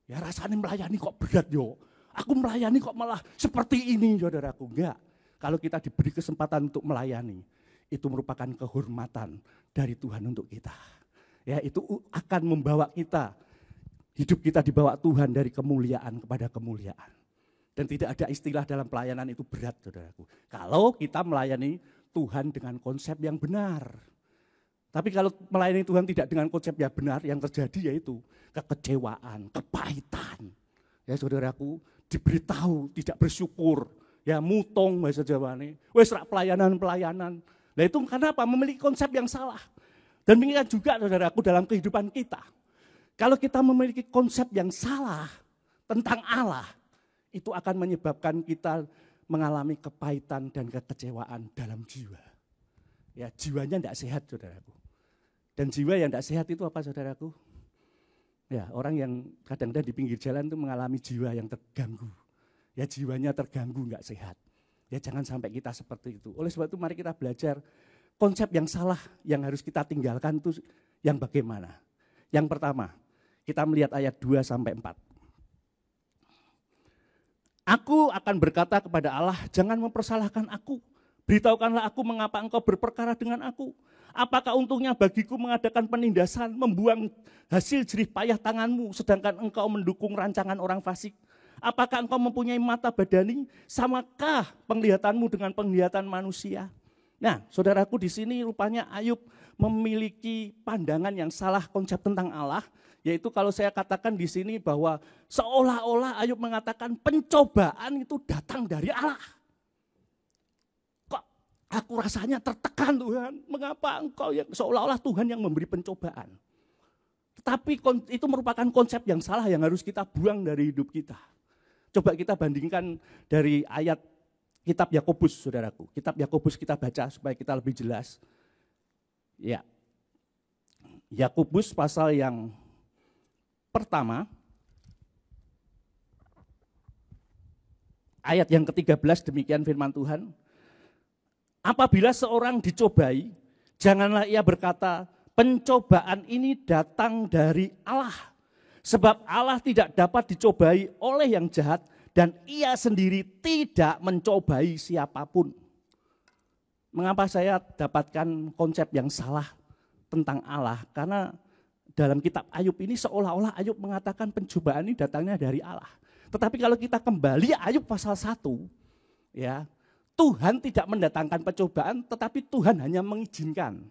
Ya rasanya melayani kok berat yo. Aku melayani kok malah seperti ini, saudaraku. Enggak. Kalau kita diberi kesempatan untuk melayani, itu merupakan kehormatan dari Tuhan untuk kita. Ya, itu akan membawa kita, hidup kita dibawa Tuhan dari kemuliaan kepada kemuliaan. Dan tidak ada istilah dalam pelayanan itu berat, saudaraku. Kalau kita melayani Tuhan dengan konsep yang benar. Tapi kalau melayani Tuhan tidak dengan konsep yang benar, yang terjadi yaitu kekecewaan, kepahitan. Ya saudaraku, diberitahu, tidak bersyukur. Ya mutong bahasa Jawane. Wes rak pelayanan. Nah itu karena apa? Memiliki konsep yang salah. Dan demikian juga saudaraku dalam kehidupan kita. Kalau kita memiliki konsep yang salah tentang Allah, itu akan menyebabkan kita mengalami kepahitan dan kekecewaan dalam jiwa. Ya, jiwanya tidak sehat, saudaraku. Dan jiwa yang tidak sehat itu apa, saudaraku? Ya, orang yang kadang-kadang di pinggir jalan itu mengalami jiwa yang terganggu. Ya, jiwanya terganggu, nggak sehat. Ya, jangan sampai kita seperti itu. Oleh sebab itu mari kita belajar konsep yang salah yang harus kita tinggalkan itu yang bagaimana. Yang pertama, kita melihat ayat 2-4. Aku akan berkata kepada Allah, jangan mempersalahkan aku. Beritahukanlah aku mengapa engkau berperkara dengan aku. Apakah untungnya bagiku mengadakan penindasan, membuang hasil jerih payah tanganmu, sedangkan engkau mendukung rancangan orang fasik. Apakah engkau mempunyai mata badani, samakah penglihatanmu dengan penglihatan manusia? Nah, saudaraku di sini rupanya Ayub memiliki pandangan yang salah konsep tentang Allah. Yaitu kalau saya katakan di sini bahwa seolah-olah Ayub mengatakan pencobaan itu datang dari Allah. Kok aku rasanya tertekan Tuhan, mengapa engkau yang seolah-olah Tuhan yang memberi pencobaan. Tetapi itu merupakan konsep yang salah yang harus kita buang dari hidup kita. Coba kita bandingkan dari ayat kitab Yakobus, saudaraku. Kitab Yakobus kita baca supaya kita lebih jelas. Ya, Yakobus pasal yang pertama, ayat yang ke-13 demikian firman Tuhan. Apabila seorang dicobai, janganlah ia berkata, pencobaan ini datang dari Allah. Sebab Allah tidak dapat dicobai oleh yang jahat dan ia sendiri tidak mencobai siapapun. Mengapa saya dapatkan konsep yang salah tentang Allah? Karena dalam kitab Ayub ini seolah-olah Ayub mengatakan pencobaan ini datangnya dari Allah. Tetapi kalau kita kembali Ayub pasal 1, ya, Tuhan tidak mendatangkan pencobaan, tetapi Tuhan hanya mengizinkan.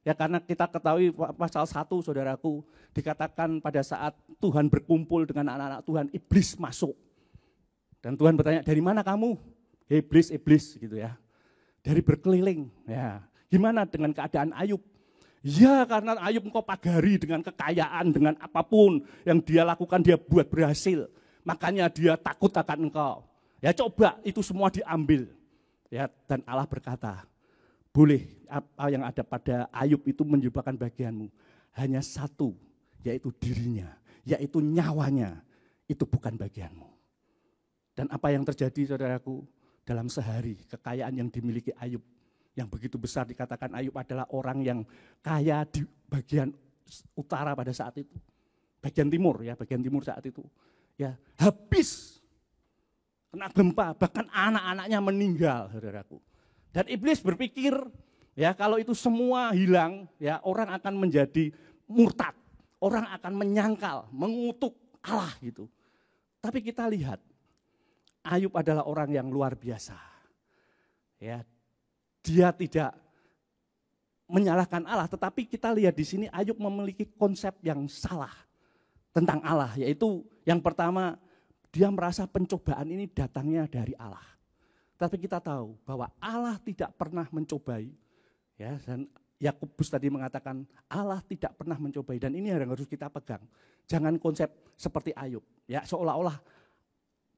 Ya karena kita ketahui pasal 1, saudaraku, dikatakan pada saat Tuhan berkumpul dengan anak-anak Tuhan, iblis masuk. Dan Tuhan bertanya, dari mana kamu? Iblis, gitu ya. Dari berkeliling. Ya, gimana dengan keadaan Ayub? Ya karena Ayub engkau pagari dengan kekayaan, dengan apapun yang dia lakukan dia buat berhasil. Makanya dia takut akan engkau. Ya coba itu semua diambil. Ya dan Allah berkata, boleh apa yang ada pada Ayub itu menyebabkan bagianmu. Hanya satu, yaitu dirinya, yaitu nyawanya, itu bukan bagianmu. Dan apa yang terjadi saudaraku dalam sehari, kekayaan yang dimiliki Ayub, yang begitu besar dikatakan Ayub adalah orang yang kaya di bagian utara pada saat itu. Bagian timur saat itu. Ya, habis kena gempa, bahkan anak-anaknya meninggal, saudaraku. Dan iblis berpikir, ya kalau itu semua hilang, ya orang akan menjadi murtad. Orang akan menyangkal, mengutuk Allah gitu. Tapi kita lihat, Ayub adalah orang yang luar biasa. Ya, dia tidak menyalahkan Allah, tetapi kita lihat di sini Ayub memiliki konsep yang salah tentang Allah, yaitu yang pertama dia merasa pencobaan ini datangnya dari Allah. Tapi kita tahu bahwa Allah tidak pernah mencobai, ya, dan Yakobus tadi mengatakan Allah tidak pernah mencobai, dan ini yang harus kita pegang. Jangan konsep seperti Ayub, ya seolah-olah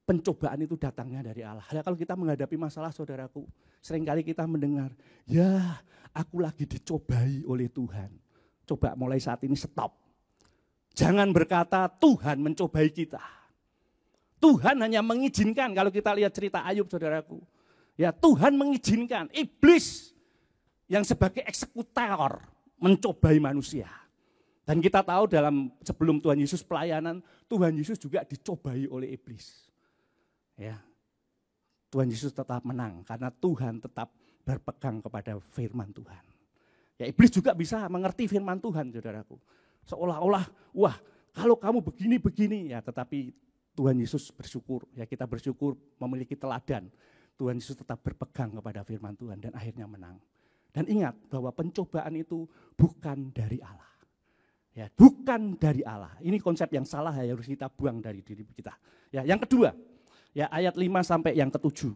pencobaan itu datangnya dari Allah. Ya, kalau kita menghadapi masalah saudaraku, seringkali kita mendengar, ya aku lagi dicobai oleh Tuhan. Coba mulai saat ini stop. Jangan berkata Tuhan mencobai kita. Tuhan hanya mengizinkan, kalau kita lihat cerita Ayub saudaraku. Ya Tuhan mengizinkan iblis yang sebagai eksekutor mencobai manusia. Dan kita tahu dalam sebelum Tuhan Yesus pelayanan, Tuhan Yesus juga dicobai oleh iblis. Ya, Tuhan Yesus tetap menang karena Tuhan tetap berpegang kepada firman Tuhan. Ya iblis juga bisa mengerti firman Tuhan saudaraku. Seolah-olah, wah kalau kamu begini-begini ya, tetapi Tuhan Yesus bersyukur, ya kita bersyukur memiliki teladan. Tuhan Yesus tetap berpegang kepada firman Tuhan dan akhirnya menang. Dan ingat bahwa pencobaan itu bukan dari Allah. Ya, bukan dari Allah. Ini konsep yang salah yang harus kita buang dari diri kita. Ya, yang kedua, ya ayat 5 sampai yang ke-7.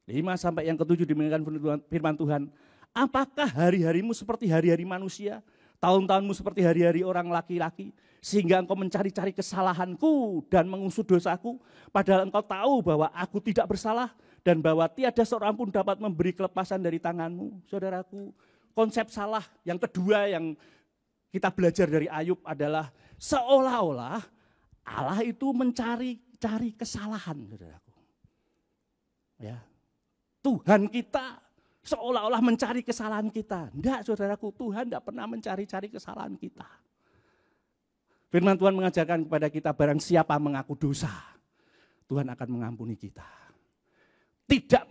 5 sampai yang ke-7 dimenangkan firman Tuhan. Apakah hari-harimu seperti hari-hari manusia? Tahun-tahunmu seperti hari-hari orang laki-laki? Sehingga engkau mencari-cari kesalahanku dan mengusut dosaku. Padahal engkau tahu bahwa aku tidak bersalah. Dan bahwa tiada seorang pun dapat memberi kelepasan dari tanganmu. Saudaraku, konsep salah yang kedua yang kita belajar dari Ayub adalah seolah-olah Allah itu mencari kesalahan, saudaraku. Ya, Tuhan kita seolah-olah mencari kesalahan kita. Enggak, saudaraku, Tuhan tidak pernah mencari-cari kesalahan kita. Firman Tuhan mengajarkan kepada kita, barang siapa mengaku dosa, Tuhan akan mengampuni kita. Tidak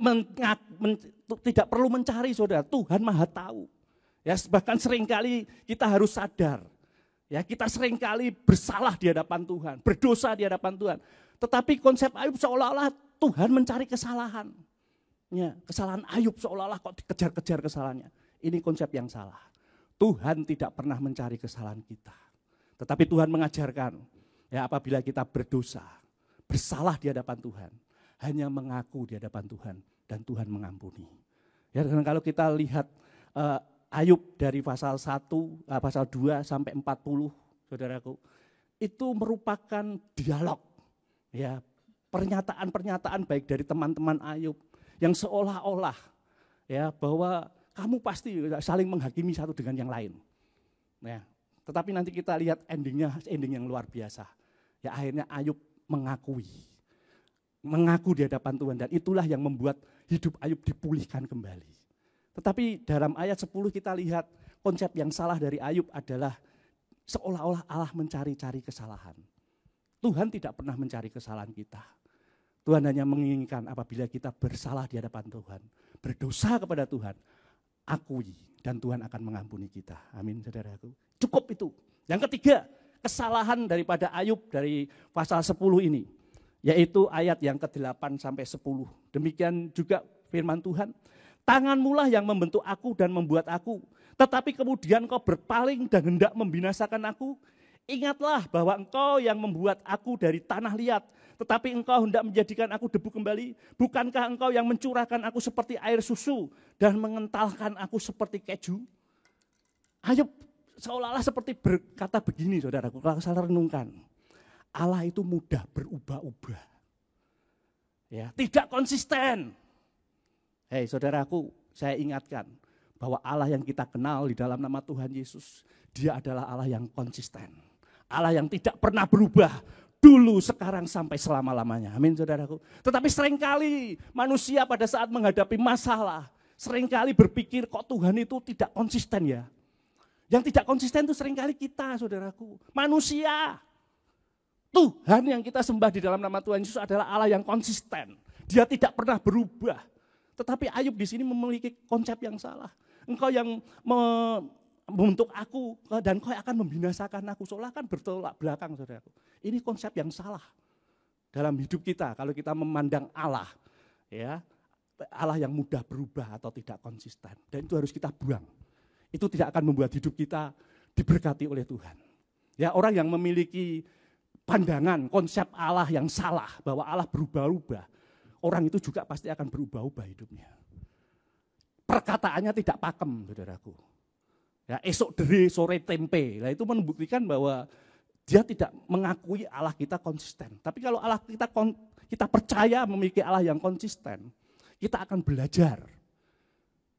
perlu mencari, saudara, Tuhan Maha tahu. Ya, bahkan seringkali kita harus sadar, ya kita seringkali bersalah di hadapan Tuhan, berdosa di hadapan Tuhan. Tetapi konsep Ayub seolah-olah Tuhan mencari kesalahan. Ya, kesalahan Ayub seolah-olah kok dikejar-kejar kesalahannya. Ini konsep yang salah. Tuhan tidak pernah mencari kesalahan kita. Tetapi Tuhan mengajarkan, ya apabila kita berdosa, bersalah di hadapan Tuhan, hanya mengaku di hadapan Tuhan dan Tuhan mengampuni. Ya, dan kalau kita lihat Ayub dari pasal 1, pasal 2 sampai 40, saudaraku, itu merupakan dialog, ya pernyataan-pernyataan baik dari teman-teman Ayub yang seolah-olah ya bahwa kamu pasti saling menghakimi satu dengan yang lain. Ya, tetapi nanti kita lihat ending yang luar biasa. Ya akhirnya Ayub mengaku di hadapan Tuhan dan itulah yang membuat hidup Ayub dipulihkan kembali. Tetapi dalam ayat 10 kita lihat konsep yang salah dari Ayub adalah seolah-olah Allah mencari-cari kesalahan. Tuhan tidak pernah mencari kesalahan kita. Tuhan hanya menginginkan apabila kita bersalah di hadapan Tuhan, berdosa kepada Tuhan, akui dan Tuhan akan mengampuni kita. Amin, saudaraku. Cukup itu. Yang ketiga, kesalahan daripada Ayub dari pasal 10 ini, yaitu ayat yang ke-8 sampai 10. Demikian juga firman Tuhan. Tanganmulah yang membentuk aku dan membuat aku. Tetapi kemudian kau berpaling dan hendak membinasakan aku. Ingatlah bahwa engkau yang membuat aku dari tanah liat. Tetapi engkau hendak menjadikan aku debu kembali. Bukankah engkau yang mencurahkan aku seperti air susu dan mengentalkan aku seperti keju? Ayub seolah-olah seperti berkata begini, saudaraku, kalau saya renungkan. Allah itu mudah berubah-ubah. Ya, tidak konsisten. Hei saudaraku, saya ingatkan bahwa Allah yang kita kenal di dalam nama Tuhan Yesus, Dia adalah Allah yang konsisten. Allah yang tidak pernah berubah, dulu, sekarang, sampai selama-lamanya. Amin saudaraku. Tetapi seringkali manusia pada saat menghadapi masalah, seringkali berpikir kok Tuhan itu tidak konsisten ya. Yang tidak konsisten itu seringkali kita, saudaraku. Manusia. Tuhan yang kita sembah di dalam nama Tuhan Yesus adalah Allah yang konsisten. Dia tidak pernah berubah. Tetapi Ayub di sini memiliki konsep yang salah. Engkau yang membentuk aku dan kau akan membinasakan aku. Seolah kan bertolak belakang, saudaraku. Ini konsep yang salah dalam hidup kita. Kalau kita memandang Allah, ya Allah yang mudah berubah atau tidak konsisten. Dan itu harus kita buang. Itu tidak akan membuat hidup kita diberkati oleh Tuhan. Ya, orang yang memiliki pandangan konsep Allah yang salah bahwa Allah berubah-ubah, orang itu juga pasti akan berubah-ubah hidupnya. Perkataannya tidak pakem, saudaraku. Ya, esok dere, sore tempe. Nah, itu membuktikan bahwa dia tidak mengakui Allah kita konsisten. Tapi kalau Allah kita percaya memiliki Allah yang konsisten, kita akan belajar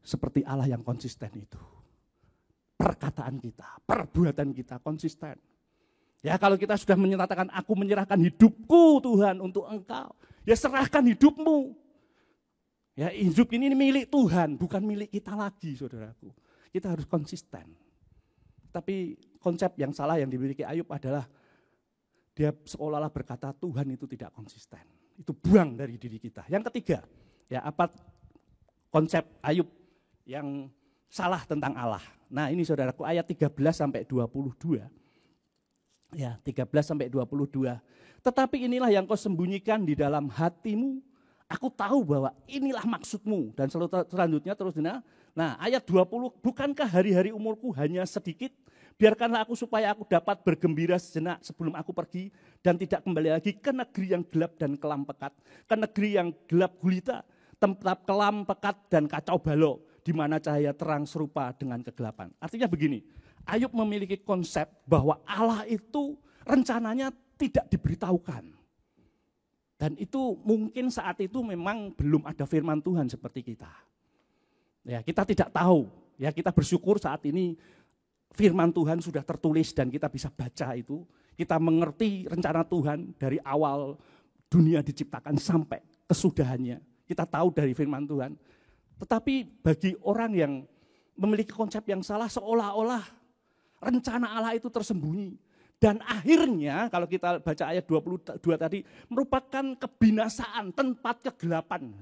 seperti Allah yang konsisten itu. Perkataan kita, perbuatan kita konsisten. Ya kalau kita sudah menyatakan aku menyerahkan hidupku Tuhan untuk engkau. Ya serahkan hidupmu. Ya hidup ini milik Tuhan, bukan milik kita lagi saudaraku. Kita harus konsisten. Tapi konsep yang salah yang dimiliki Ayub adalah dia seolah-olah berkata Tuhan itu tidak konsisten. Itu buang dari diri kita. Yang ketiga, ya apa konsep Ayub yang salah tentang Allah. Nah ini saudaraku ayat 13 sampai 22. Ya, 13 sampai 22. Tetapi inilah yang kau sembunyikan di dalam hatimu. Aku tahu bahwa inilah maksudmu. Dan selanjutnya terus. Nah, ayat 20, bukankah hari-hari umurku hanya sedikit? Biarkanlah aku supaya aku dapat bergembira sejenak sebelum aku pergi dan tidak kembali lagi ke negeri yang gelap dan kelam pekat, ke negeri yang gelap gulita, tempat kelam pekat dan kacau balau, di mana cahaya terang serupa dengan kegelapan. Artinya begini, Ayub memiliki konsep bahwa Allah itu rencananya tidak diberitahukan. Dan itu mungkin saat itu memang belum ada firman Tuhan seperti kita. Ya, kita tidak tahu. Ya, kita bersyukur saat ini firman Tuhan sudah tertulis dan kita bisa baca itu. Kita mengerti rencana Tuhan dari awal dunia diciptakan sampai kesudahannya. Kita tahu dari firman Tuhan. Tetapi bagi orang yang memiliki konsep yang salah, seolah-olah rencana Allah itu tersembunyi. Dan akhirnya kalau kita baca ayat 22 tadi, merupakan kebinasaan, tempat kegelapan.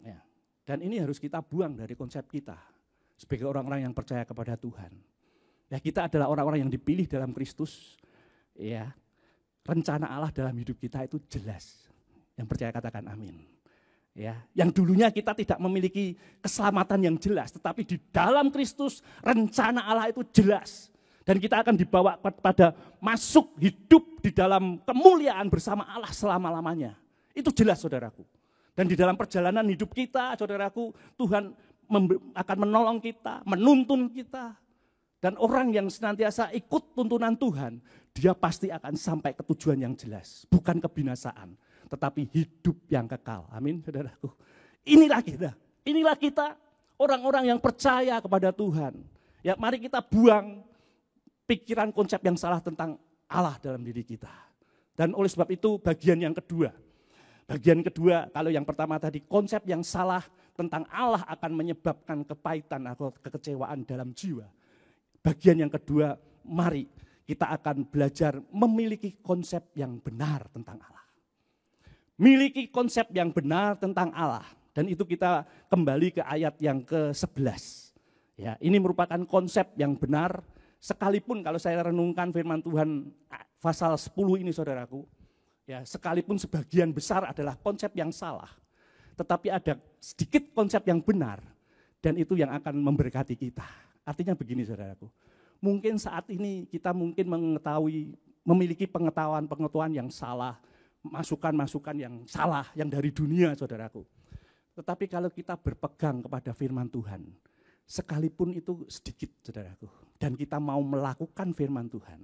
Ya. Dan ini harus kita buang dari konsep kita sebagai orang-orang yang percaya kepada Tuhan. Ya, kita adalah orang-orang yang dipilih dalam Kristus. Ya, rencana Allah dalam hidup kita itu jelas. Yang percaya katakan amin. Ya, yang dulunya kita tidak memiliki keselamatan yang jelas, tetapi di dalam Kristus rencana Allah itu jelas. Dan kita akan dibawa kepada masuk hidup di dalam kemuliaan bersama Allah selama-lamanya. Itu jelas saudaraku. Dan di dalam perjalanan hidup kita saudaraku, Tuhan akan menolong kita, menuntun kita. Dan orang yang senantiasa ikut tuntunan Tuhan, dia pasti akan sampai ke tujuan yang jelas. Bukan kebinasaan, tetapi hidup yang kekal. Amin saudaraku. Inilah kita orang-orang yang percaya kepada Tuhan. Ya, mari kita buang pikiran konsep yang salah tentang Allah dalam diri kita. Dan oleh sebab itu bagian kedua, kalau yang pertama tadi konsep yang salah tentang Allah akan menyebabkan kepahitan atau kekecewaan dalam jiwa. Bagian yang kedua, mari kita akan belajar memiliki konsep yang benar tentang Allah. Miliki konsep yang benar tentang Allah. Dan itu kita kembali ke ayat yang ke-11. Ya, ini merupakan konsep yang benar. Sekalipun kalau saya renungkan firman Tuhan pasal 10 ini saudaraku, ya sekalipun sebagian besar adalah konsep yang salah, tetapi ada sedikit konsep yang benar dan itu yang akan memberkati kita. Artinya begini saudaraku, mungkin saat ini kita mungkin memiliki pengetahuan yang salah, masukan-masukan yang salah yang dari dunia saudaraku. Tetapi kalau kita berpegang kepada firman Tuhan, sekalipun itu sedikit saudaraku, dan kita mau melakukan firman Tuhan,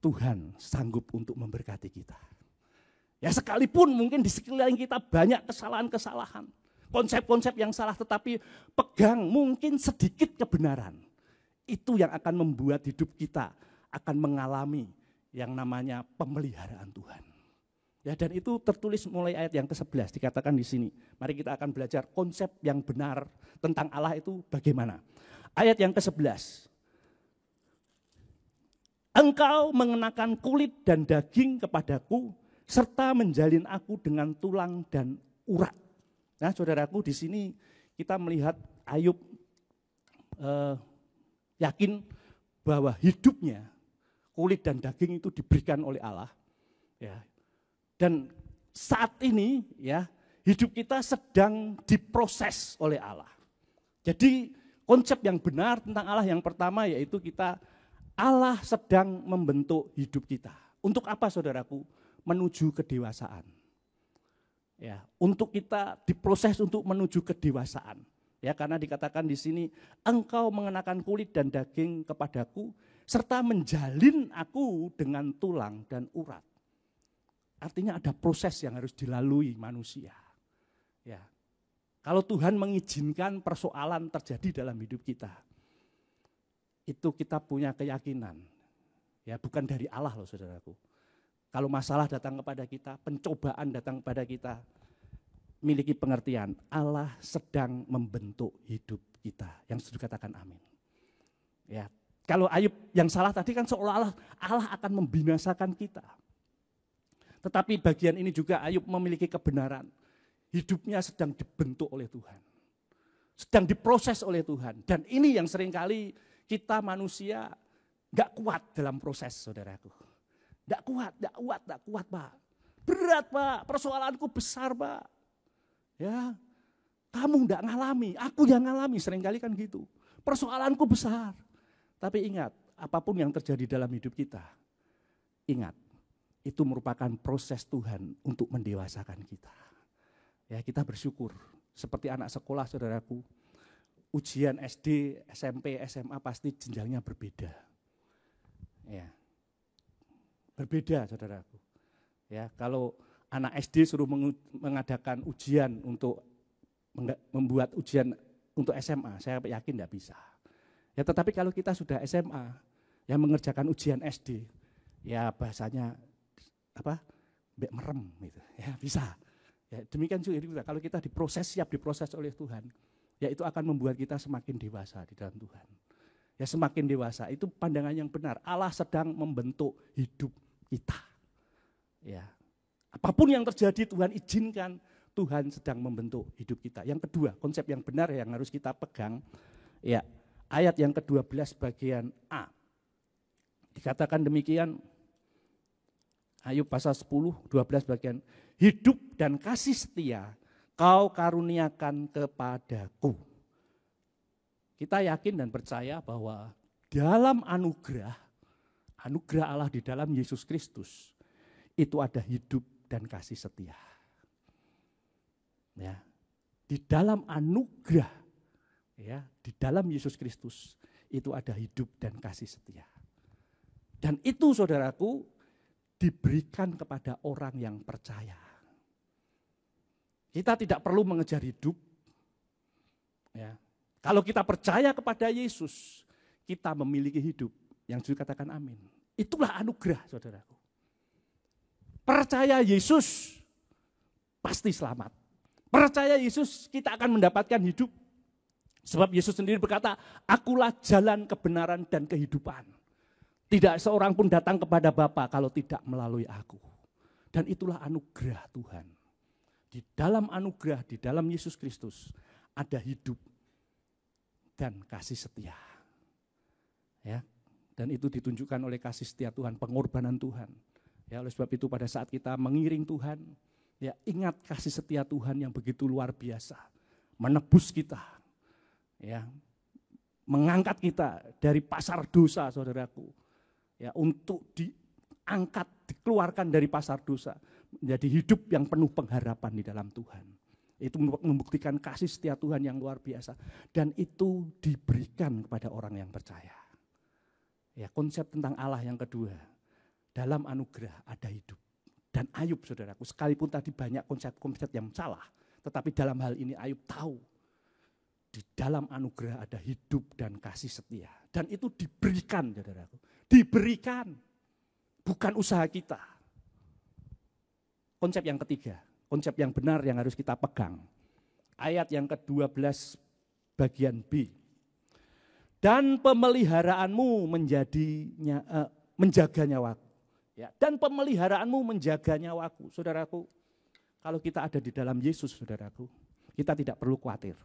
Tuhan sanggup untuk memberkati kita. Ya sekalipun mungkin di sekeliling kita banyak kesalahan-kesalahan, konsep-konsep yang salah, tetapi pegang mungkin sedikit kebenaran. Itu yang akan membuat hidup kita akan mengalami yang namanya pemeliharaan Tuhan. Ya, dan itu tertulis mulai ayat yang ke-11 dikatakan di sini. Mari kita akan belajar konsep yang benar tentang Allah itu bagaimana. Ayat yang ke-11. Engkau mengenakan kulit dan daging kepadaku, serta menjalin aku dengan tulang dan urat. Nah saudaraku, di sini kita melihat Ayub yakin bahwa hidupnya kulit dan daging itu diberikan oleh Allah. Ya. Dan saat ini ya hidup kita sedang diproses oleh Allah. Jadi konsep yang benar tentang Allah yang pertama yaitu Allah sedang membentuk hidup kita. Untuk apa saudaraku? Menuju kedewasaan. Ya, untuk kita diproses untuk menuju kedewasaan. Ya, karena dikatakan di sini, engkau mengenakan kulit dan daging kepadaku, serta menjalin aku dengan tulang dan urat. Artinya ada proses yang harus dilalui manusia. Ya, kalau Tuhan mengizinkan persoalan terjadi dalam hidup kita, itu kita punya keyakinan, ya bukan dari Allah loh saudaraku. Kalau masalah datang kepada kita, pencobaan datang kepada kita, miliki pengertian, Allah sedang membentuk hidup kita. Yang sudah katakan amin. Ya, kalau Ayub yang salah tadi kan seolah-olah Allah akan membinasakan kita. Tetapi bagian ini juga Ayub memiliki kebenaran. Hidupnya sedang dibentuk oleh Tuhan. Sedang diproses oleh Tuhan. Dan ini yang seringkali kita manusia nggak kuat dalam proses, saudaraku. Nggak kuat Pak. Berat Pak, persoalanku besar Pak. Ya, kamu nggak ngalami, aku yang ngalami, seringkali kan gitu. Persoalanku besar. Tapi ingat, apapun yang terjadi dalam hidup kita, ingat, itu merupakan proses Tuhan untuk mendewasakan kita. Ya, kita bersyukur, seperti anak sekolah saudaraku, ujian SD, SMP, SMA pasti jenjangnya berbeda. Ya, berbeda saudaraku. Ya, kalau anak SD suruh mengadakan ujian untuk membuat ujian untuk SMA, saya yakin tidak bisa. Ya, tetapi kalau kita sudah SMA, yang mengerjakan ujian SD, ya bahasanya mbek merem gitu, ya bisa. Ya, demikian juga kalau kita siap diproses oleh Tuhan, ya itu akan membuat kita semakin dewasa di dalam Tuhan. Ya, semakin dewasa itu pandangan yang benar. Allah sedang membentuk hidup kita. Ya, apapun yang terjadi Tuhan izinkan, Tuhan sedang membentuk hidup kita. Yang kedua, konsep yang benar yang harus kita pegang, ya ayat yang ke-12 bagian A. Dikatakan demikian, Ayub pasal 10, 12 bagian, hidup dan kasih setia kau karuniakan kepadaku. Kita yakin dan percaya bahwa dalam anugerah Allah di dalam Yesus Kristus, itu ada hidup dan kasih setia. Ya, di dalam anugerah, ya, di dalam Yesus Kristus itu ada hidup dan kasih setia. Dan itu saudaraku diberikan kepada orang yang percaya. Kita tidak perlu mengejar hidup. Ya. Kalau kita percaya kepada Yesus, kita memiliki hidup. Yang Yesus katakan amin. Itulah anugerah saudaraku. Percaya Yesus pasti selamat. Percaya Yesus kita akan mendapatkan hidup. Sebab Yesus sendiri berkata, akulah jalan kebenaran dan kehidupan. Tidak seorang pun datang kepada Bapa kalau tidak melalui aku. Dan itulah anugerah Tuhan. Di dalam anugerah, di dalam Yesus Kristus ada hidup dan kasih setia. Ya, dan itu ditunjukkan oleh kasih setia Tuhan, pengorbanan Tuhan. Ya, oleh sebab itu pada saat kita mengiring Tuhan, ya ingat kasih setia Tuhan yang begitu luar biasa, menebus kita, ya, mengangkat kita dari pasar dosa, saudaraku, ya untuk diangkat, dikeluarkan dari pasar dosa, menjadi hidup yang penuh pengharapan di dalam Tuhan. Itu membuktikan kasih setia Tuhan yang luar biasa, dan itu diberikan kepada orang yang percaya. Ya, konsep tentang Allah yang kedua, dalam anugerah ada hidup. Dan Ayub saudaraku, sekalipun tadi banyak konsep-konsep yang salah, tetapi dalam hal ini Ayub tahu, di dalam anugerah ada hidup dan kasih setia. Dan itu diberikan saudaraku, diberikan, bukan usaha kita. Konsep yang ketiga, konsep yang benar yang harus kita pegang. Ayat yang ke-12 bagian B. Dan pemeliharaanmu menjaga nyawaku. Ya, dan pemeliharaanmu menjaga nyawaku. Saudaraku, kalau kita ada di dalam Yesus, saudaraku, kita tidak perlu khawatir.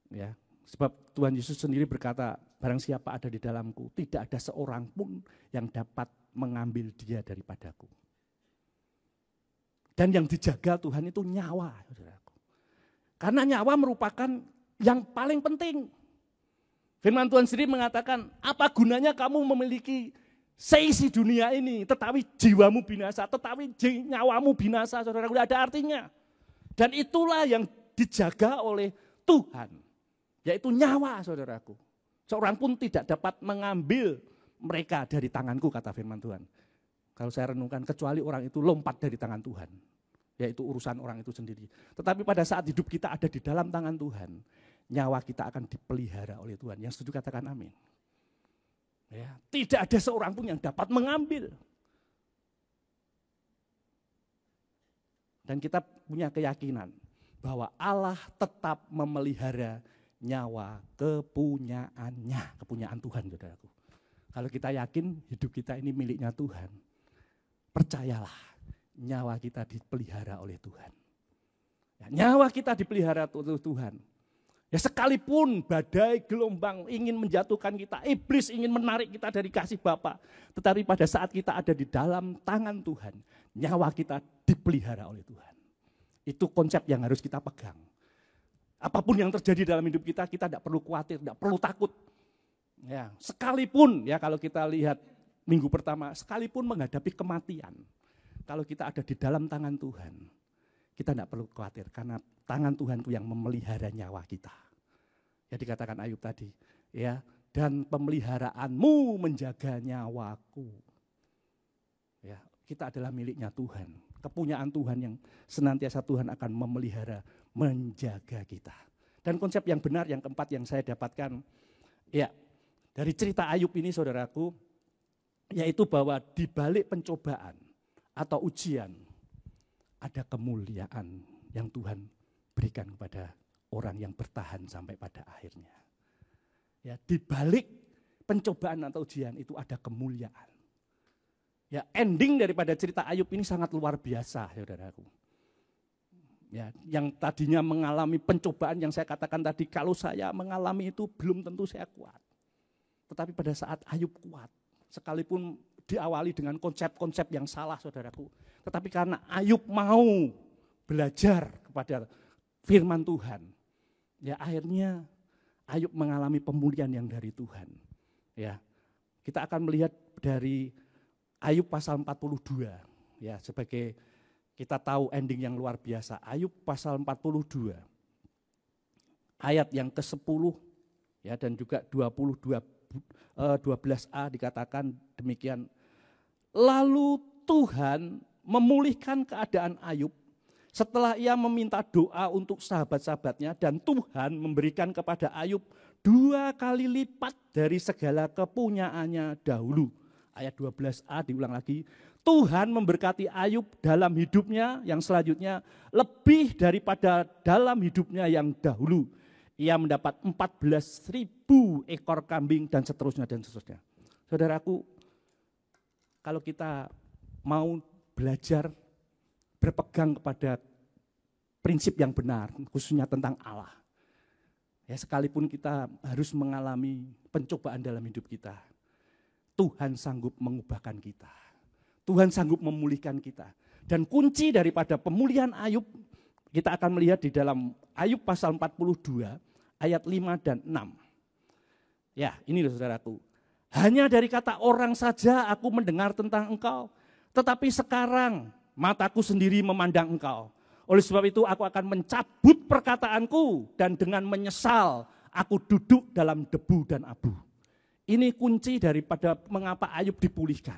Ya, sebab Tuhan Yesus sendiri berkata, barang siapa ada di dalamku, tidak ada seorang pun yang dapat mengambil dia daripadaku. Dan yang dijaga Tuhan itu nyawa, saudaraku. Karena nyawa merupakan yang paling penting. Firman Tuhan sendiri mengatakan, apa gunanya kamu memiliki seisi dunia ini, tetapi jiwamu binasa, tetapi nyawamu binasa, saudaraku, tidak ada artinya. Dan itulah yang dijaga oleh Tuhan, yaitu nyawa, saudaraku. Seorang pun tidak dapat mengambil mereka dari tanganku, kata firman Tuhan. Kalau saya renungkan, kecuali orang itu lompat dari tangan Tuhan, yaitu urusan orang itu sendiri. Tetapi pada saat hidup kita ada di dalam tangan Tuhan, nyawa kita akan dipelihara oleh Tuhan. Yang setuju katakan amin. Ya, tidak ada seorang pun yang dapat mengambil. Dan kita punya keyakinan bahwa Allah tetap memelihara nyawa kepunyaannya, kepunyaan Tuhan, saudaraku. Kalau kita yakin hidup kita ini miliknya Tuhan, percayalah nyawa kita dipelihara oleh Tuhan. Ya, nyawa kita dipelihara oleh Tuhan. Ya sekalipun badai gelombang ingin menjatuhkan kita, iblis ingin menarik kita dari kasih Bapa, tetapi pada saat kita ada di dalam tangan Tuhan, nyawa kita dipelihara oleh Tuhan. Itu konsep yang harus kita pegang. Apapun yang terjadi dalam hidup kita, kita tidak perlu khawatir, tidak perlu takut. Ya, sekalipun ya kalau kita lihat minggu pertama, sekalipun menghadapi kematian, kalau kita ada di dalam tangan Tuhan, kita tidak perlu khawatir karena tangan Tuhan itu yang memelihara nyawa kita. Ya dikatakan Ayub tadi, ya, dan pemeliharaanmu menjaga nyawaku. Ya, kita adalah miliknya Tuhan, kepunyaan Tuhan yang senantiasa Tuhan akan memelihara, menjaga kita. Dan konsep yang benar yang keempat yang saya dapatkan, ya, dari cerita Ayub ini saudaraku, yaitu bahwa di balik pencobaan atau ujian, ada kemuliaan yang Tuhan berikan kepada orang yang bertahan sampai pada akhirnya. Ya, di balik pencobaan atau ujian itu ada kemuliaan. Ya, ending daripada cerita Ayub ini sangat luar biasa, saudaraku. Ya, yang tadinya mengalami pencobaan yang saya katakan tadi, kalau saya mengalami itu belum tentu saya kuat. Tetapi pada saat Ayub kuat, sekalipun diawali dengan konsep-konsep yang salah, saudaraku. Tetapi karena Ayub mau belajar kepada firman Tuhan, ya akhirnya Ayub mengalami pemulihan yang dari Tuhan. Ya, kita akan melihat dari Ayub pasal 42, ya sebagai kita tahu ending yang luar biasa. Ayub pasal 42, ayat yang ke-10 ya dan juga 12a dikatakan demikian. Lalu Tuhan memulihkan keadaan Ayub setelah ia meminta doa untuk sahabat-sahabatnya, dan Tuhan memberikan kepada Ayub 2 kali lipat dari segala kepunyaannya dahulu. Ayat 12a diulang lagi, Tuhan memberkati Ayub dalam hidupnya yang selanjutnya lebih daripada dalam hidupnya yang dahulu. Ia mendapat 14.000 ekor kambing dan seterusnya dan seterusnya. Saudaraku, kalau kita mau belajar berpegang kepada prinsip yang benar, khususnya tentang Allah. Ya, sekalipun kita harus mengalami pencobaan dalam hidup kita, Tuhan sanggup mengubahkan kita. Tuhan sanggup memulihkan kita. Dan kunci daripada pemulihan Ayub, kita akan melihat di dalam Ayub pasal 42, ayat 5 dan 6. Ya, ini loh saudaraku. Hanya dari kata orang saja aku mendengar tentang engkau, tetapi sekarang mataku sendiri memandang engkau. Oleh sebab itu aku akan mencabut perkataanku dan dengan menyesal aku duduk dalam debu dan abu. Ini kunci daripada mengapa Ayub dipulihkan.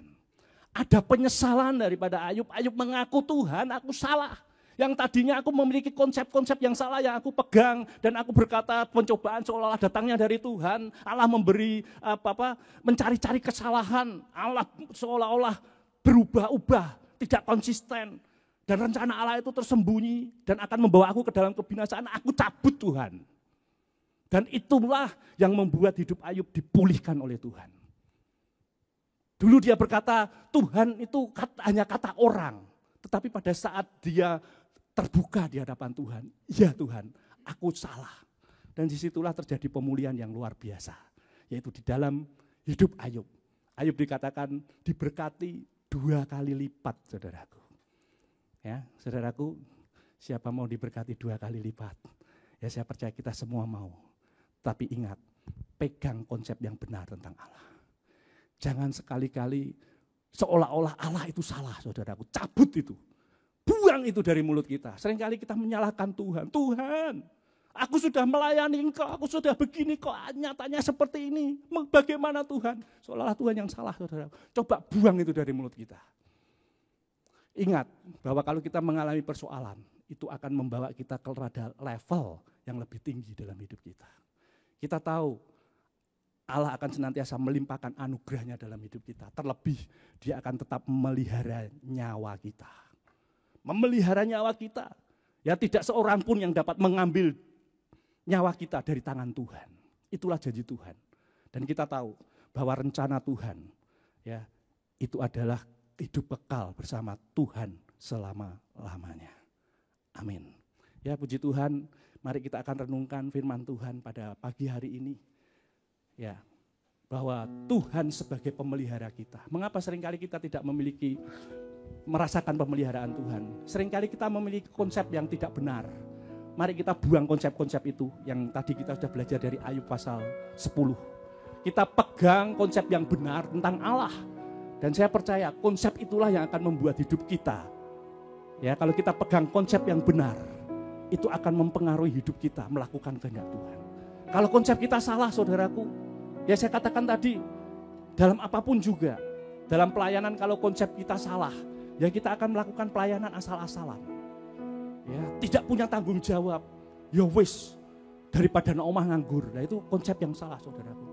Ada penyesalan daripada Ayub. Ayub mengaku Tuhan aku salah. Yang tadinya aku memiliki konsep-konsep yang salah yang aku pegang. Dan aku berkata pencobaan seolah-olah datangnya dari Tuhan. Allah memberi mencari-cari kesalahan. Allah seolah-olah berubah-ubah, tidak konsisten. Dan rencana Allah itu tersembunyi dan akan membawa aku ke dalam kebinasaan. Aku cabut Tuhan. Dan itulah yang membuat hidup Ayub dipulihkan oleh Tuhan. Dulu dia berkata, Tuhan itu hanya kata orang. Tetapi pada saat dia terbuka di hadapan Tuhan, ya Tuhan, aku salah. Dan disitulah terjadi pemulihan yang luar biasa. Yaitu di dalam hidup Ayub. Ayub dikatakan diberkati 2 kali lipat, saudaraku. Ya, saudaraku, siapa mau diberkati 2 kali lipat? Ya saya percaya kita semua mau. Tapi ingat, pegang konsep yang benar tentang Allah. Jangan sekali-kali seolah-olah Allah itu salah, saudaraku. Cabut itu. Buang itu dari mulut kita. Seringkali kita menyalahkan Tuhan. Tuhan, aku sudah melayani engkau, aku sudah begini kok nyatanya seperti ini. Bagaimana Tuhan? Seolah-olah Tuhan yang salah, saudaraku. Coba buang itu dari mulut kita. Ingat bahwa kalau kita mengalami persoalan, itu akan membawa kita ke level yang lebih tinggi dalam hidup kita. Kita tahu Allah akan senantiasa melimpahkan anugerahnya dalam hidup kita. Terlebih dia akan tetap memelihara nyawa kita. Memelihara nyawa kita. Ya tidak seorang pun yang dapat mengambil nyawa kita dari tangan Tuhan. Itulah janji Tuhan. Dan kita tahu bahwa rencana Tuhan ya itu adalah hidup kekal bersama Tuhan selama-lamanya. Amin. Ya puji Tuhan, Mari kita akan renungkan firman Tuhan pada pagi hari ini. Ya, bahwa Tuhan sebagai pemelihara kita. Mengapa seringkali kita tidak merasakan pemeliharaan Tuhan? Seringkali kita memiliki konsep yang tidak benar. Mari kita buang konsep-konsep itu yang tadi kita sudah belajar dari Ayub pasal 10. Kita pegang konsep yang benar tentang Allah. Dan saya percaya konsep itulah yang akan membuat hidup kita. Ya, kalau kita pegang konsep yang benar, itu akan mempengaruhi hidup kita melakukan kehendak Tuhan. Kalau konsep kita salah, saudaraku, ya saya katakan tadi, dalam apapun juga, dalam pelayanan kalau konsep kita salah, ya kita akan melakukan pelayanan asal-asalan. Ya, tidak punya tanggung jawab, ya wis, daripada omah nganggur. Nah itu konsep yang salah, saudaraku.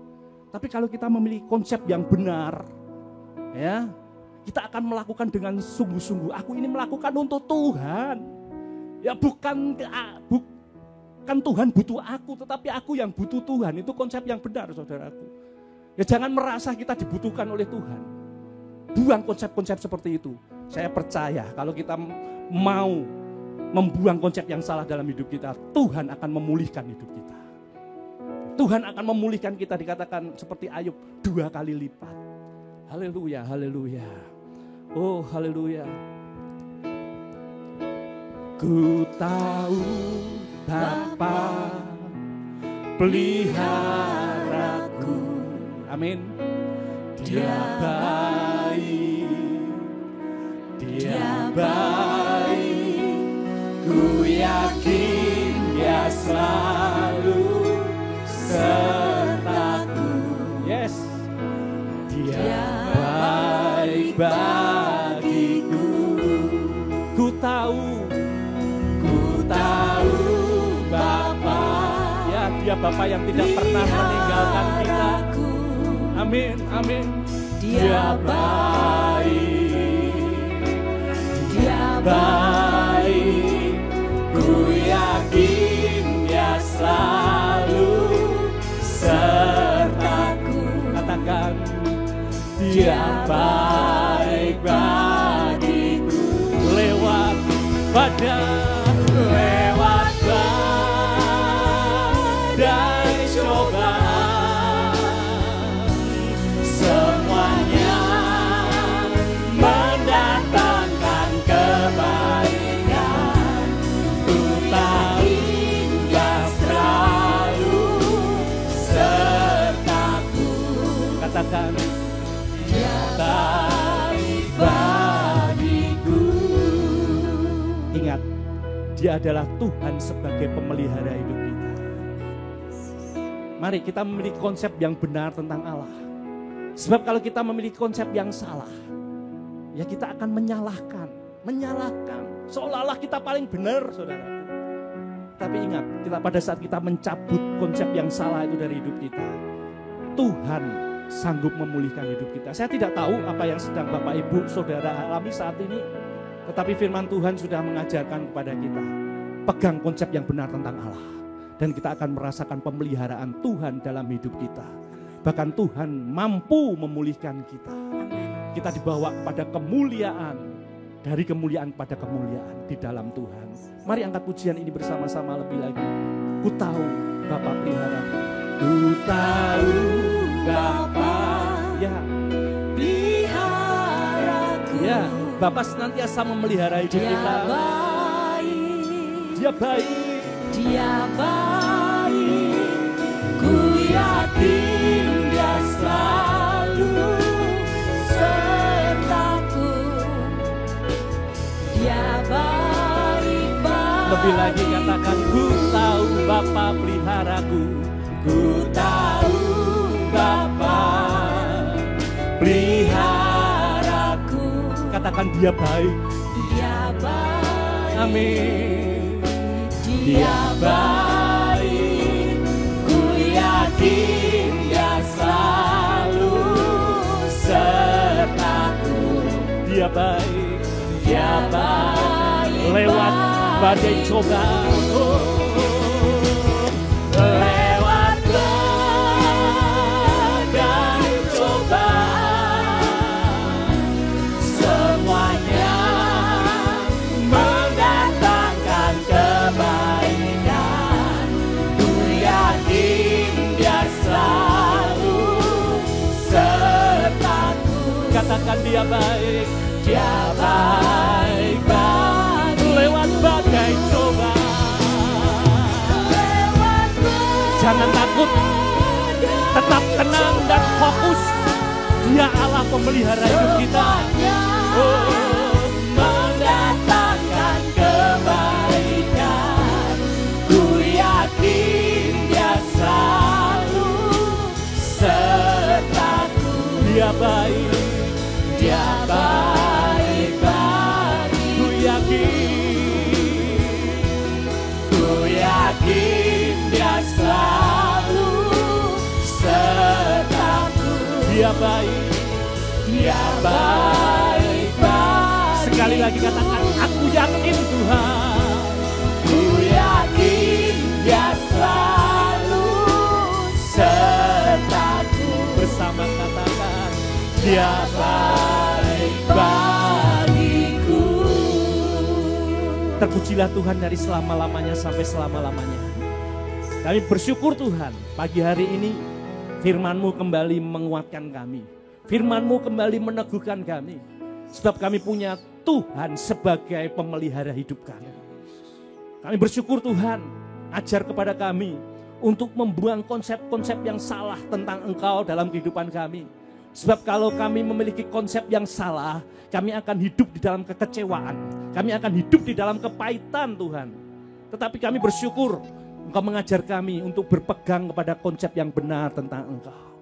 Tapi kalau kita memiliki konsep yang benar, ya, kita akan melakukan dengan sungguh-sungguh. Aku ini melakukan untuk Tuhan. Ya bukan Tuhan butuh aku, tetapi aku yang butuh Tuhan. Itu konsep yang benar, saudaraku. Ya jangan merasa kita dibutuhkan oleh Tuhan. Buang konsep-konsep seperti itu. Saya percaya kalau kita mau membuang konsep yang salah dalam hidup kita, Tuhan akan memulihkan hidup kita. Tuhan akan memulihkan kita, dikatakan seperti Ayub 2 kali lipat. Haleluya, haleluya. Oh, haleluya. Ku tahu Bapa peliharaku. Amin. Dia baik, Dia baik. Ku yakin Dia selalu sertaku. Yes. Dia baik bagiku. Ku tahu Bapa, ya Dia Bapa yang tidak pernah meninggalkan kita. Amin, amin. Dia baik, Dia baik. Ku yakin Dia selalu sertaku. Katakan, Dia baik bagiku. Lewat badai cobaan, semuanya mendatangkan kebaikan. Ku tahu Dia selalu sertaku. Katakan, Dia baik bagiku. Ingat, Dia adalah Tuhan sebagai pemelihara hidup kita. Mari kita memiliki konsep yang benar tentang Allah. Sebab kalau kita memiliki konsep yang salah, ya kita akan menyalahkan. Seolah-olah kita paling benar, saudara. Tapi ingat, pada saat kita mencabut konsep yang salah itu dari hidup kita, Tuhan sanggup memulihkan hidup kita. Saya tidak tahu apa yang sedang Bapak Ibu Saudara alami saat ini, tetapi firman Tuhan sudah mengajarkan kepada kita, pegang konsep yang benar tentang Allah. Dan kita akan merasakan pemeliharaan Tuhan dalam hidup kita. Bahkan Tuhan mampu memulihkan kita. Kita dibawa kepada kemuliaan. Dari kemuliaan kepada kemuliaan di dalam Tuhan. Mari angkat pujian ini bersama-sama lebih lagi. Ku tahu Bapa pelihara. Ku tahu Bapa, ya, peliharaku. Ya, Bapa senantiasa memelihara hidup kita. Dia baik. Dia baik, ku yakin Dia selalu sertaku. Dia baik bagiku. Lebih lagi katakan, ku tahu Bapa peliharaku. Ku tahu Bapa peliharaku. Katakan, Dia baik. Dia baik. Amin. Dia baik, ku yakin Dia selalu sertaku. Dia baik, Dia baik. Lewat badai cobaan, lewat badai cobaan, semuanya mendatangkan kebaikan. katakan dia baik. Dia baik bagiku lewat badai cobaan. Jangan takut, tetap tenang dan fokus. Dia Allah pemelihara hidup kita. Oh, mendatangkan kebaikan. Ku yakin dia selalu sertaku. Dia baik, dia baik bagiku. Ku yakin dia selalu sertaku. Dia baik, dia baik bagiku. Sekali lagi katakan, aku yakin Tuhan. Ku yakin dia selalu sertaku. Bersama katakan, dia baik bagiku. Terpujilah Tuhan dari selama-lamanya sampai selama-lamanya. Kami bersyukur Tuhan, pagi hari ini firman-Mu kembali menguatkan kami. Firman-Mu kembali meneguhkan kami. Sebab kami punya Tuhan sebagai pemelihara hidup kami. Kami bersyukur Tuhan, ajar kepada kami untuk membuang konsep-konsep yang salah tentang Engkau dalam kehidupan kami. Sebab kalau kami memiliki konsep yang salah, kami akan hidup di dalam kekecewaan. Kami akan hidup di dalam kepahitan Tuhan. Tetapi kami bersyukur Engkau mengajar kami untuk berpegang kepada konsep yang benar tentang Engkau.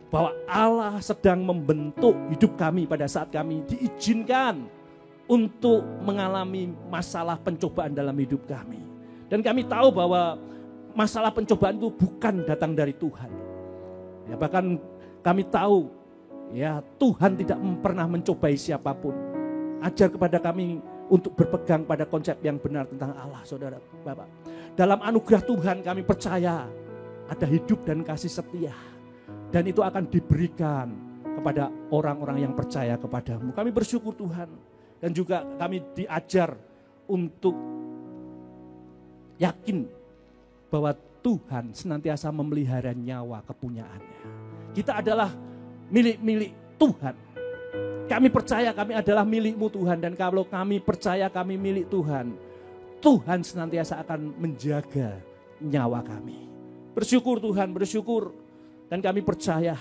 Bahwa Allah sedang membentuk hidup kami pada saat kami diizinkan untuk mengalami masalah pencobaan dalam hidup kami. Dan kami tahu bahwa masalah pencobaan itu bukan datang dari Tuhan. Ya, bahkan kami tahu ya Tuhan tidak pernah mencobai siapapun. Ajar kepada kami untuk berpegang pada konsep yang benar tentang Allah, saudara Bapak. Dalam anugerah Tuhan kami percaya ada hidup dan kasih setia. Dan itu akan diberikan kepada orang-orang yang percaya kepadamu. Kami bersyukur Tuhan. Dan juga kami diajar untuk yakin bahwa Tuhan senantiasa memelihara nyawa kepunyaannya. Kita adalah milik-milik Tuhan. Kami percaya kami adalah milik-Mu Tuhan. Dan kalau kami percaya kami milik Tuhan, Tuhan senantiasa akan menjaga nyawa kami. Bersyukur Tuhan, bersyukur. Dan kami percaya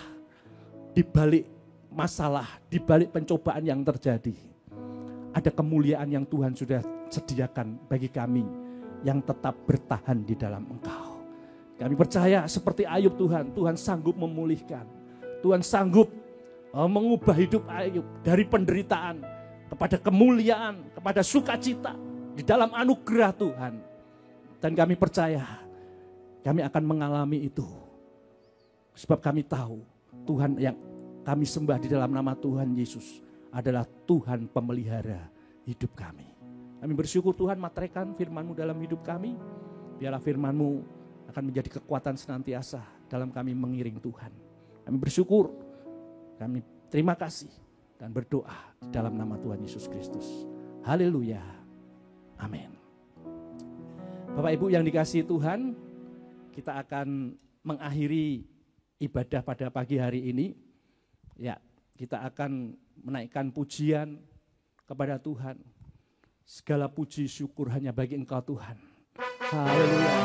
di balik masalah, di balik pencobaan yang terjadi, ada kemuliaan yang Tuhan sudah sediakan bagi kami yang tetap bertahan di dalam Engkau. Kami percaya seperti Ayub Tuhan, Tuhan sanggup memulihkan. Tuhan sanggup mengubah hidup Ayub dari penderitaan kepada kemuliaan, kepada sukacita di dalam anugerah Tuhan. Dan kami percaya kami akan mengalami itu. Sebab kami tahu Tuhan yang kami sembah di dalam nama Tuhan Yesus adalah Tuhan pemelihara hidup kami. Kami bersyukur Tuhan materaikan firman-Mu dalam hidup kami. Biarlah firman-Mu akan menjadi kekuatan senantiasa dalam kami mengiring Tuhan. Kami bersyukur, kami terima kasih dan berdoa di dalam nama Tuhan Yesus Kristus. Haleluya. Amin. Bapak Ibu yang dikasihi Tuhan, kita akan mengakhiri ibadah pada pagi hari ini. Ya, kita akan menaikkan pujian kepada Tuhan. Segala puji syukur hanya bagi Engkau Tuhan. Haleluya.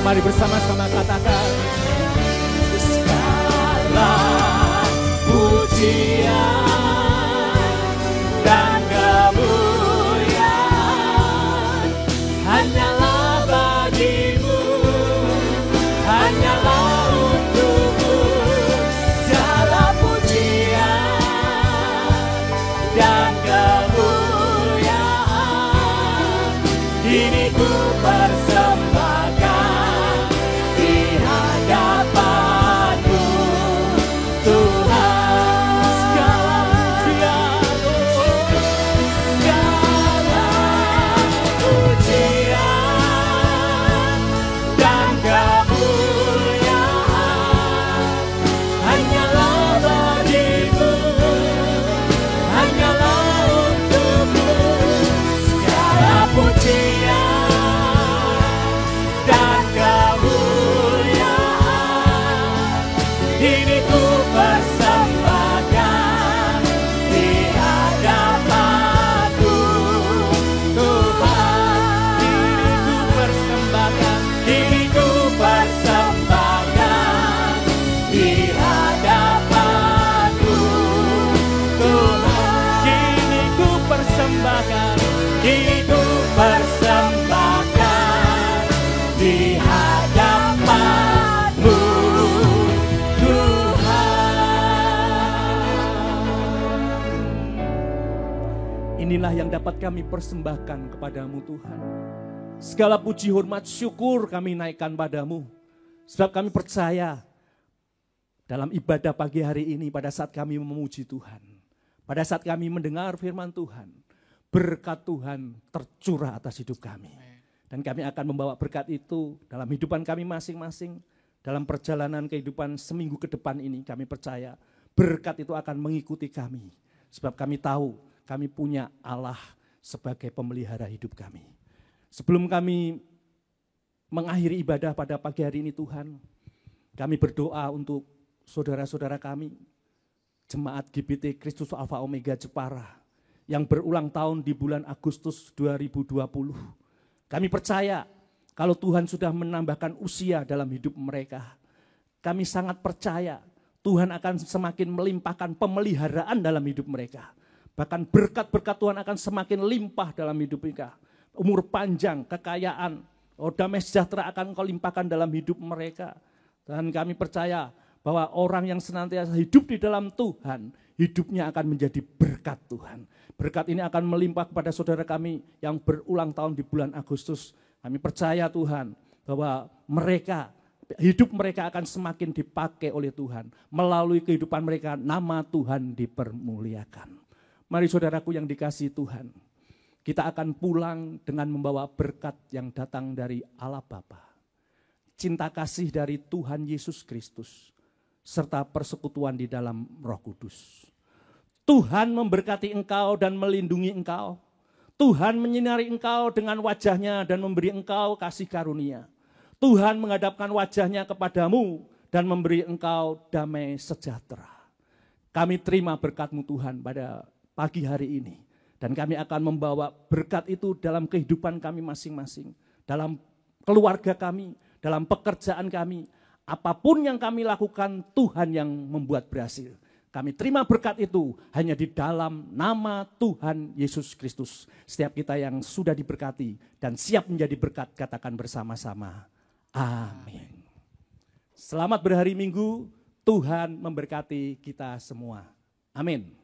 Mari bersama-sama katakan, segala pujian dan kemuliaan hanyalah bagimu, hanyalah untukmu. Segala pujian dan kemuliaan ini ku persembahkan di hadapan-Mu Tuhan. Segala Inilah yang dapat kami persembahkan kepadamu Tuhan. Segala puji, hormat, syukur kami naikkan padamu. Sebab kami percaya dalam ibadah pagi hari ini pada saat kami memuji Tuhan. Pada saat kami mendengar firman Tuhan, berkat Tuhan tercurah atas hidup kami. Dan kami akan membawa berkat itu dalam hidupan kami masing-masing. Dalam perjalanan kehidupan seminggu ke depan ini kami percaya berkat itu akan mengikuti kami. Sebab kami tahu kami punya Allah sebagai pemelihara hidup kami. Sebelum kami mengakhiri ibadah pada pagi hari ini Tuhan, kami berdoa untuk saudara-saudara kami, Jemaat GBT Kristus Alfa Omega Jepara, yang berulang tahun di bulan Agustus 2020. Kami percaya kalau Tuhan sudah menambahkan usia dalam hidup mereka, kami sangat percaya Tuhan akan semakin melimpahkan pemeliharaan dalam hidup mereka. Bahkan berkat-berkat Tuhan akan semakin limpah dalam hidup mereka. Umur panjang, kekayaan, damai sejahtera akan Kau limpahkan dalam hidup mereka. Dan kami percaya bahwa orang yang senantiasa hidup di dalam Tuhan, hidupnya akan menjadi berkat Tuhan. Berkat ini akan melimpah kepada saudara kami yang berulang tahun di bulan Agustus. Kami percaya Tuhan bahwa hidup mereka akan semakin dipakai oleh Tuhan. Melalui kehidupan mereka, nama Tuhan dipermuliakan. Mari saudaraku yang dikasihi Tuhan, kita akan pulang dengan membawa berkat yang datang dari Allah Bapa, cinta kasih dari Tuhan Yesus Kristus, serta persekutuan di dalam Roh Kudus. Tuhan memberkati engkau dan melindungi engkau. Tuhan menyinari engkau dengan wajahnya dan memberi engkau kasih karunia. Tuhan menghadapkan wajahnya kepadamu dan memberi engkau damai sejahtera. Kami terima berkat-Mu Tuhan pada pagi hari ini. Dan kami akan membawa berkat itu dalam kehidupan kami masing-masing. Dalam keluarga kami, dalam pekerjaan kami. Apapun yang kami lakukan, Tuhan yang membuat berhasil. Kami terima berkat itu hanya di dalam nama Tuhan Yesus Kristus. Setiap kita yang sudah diberkati dan siap menjadi berkat, katakan bersama-sama. Amin. Selamat berhari Minggu, Tuhan memberkati kita semua. Amin.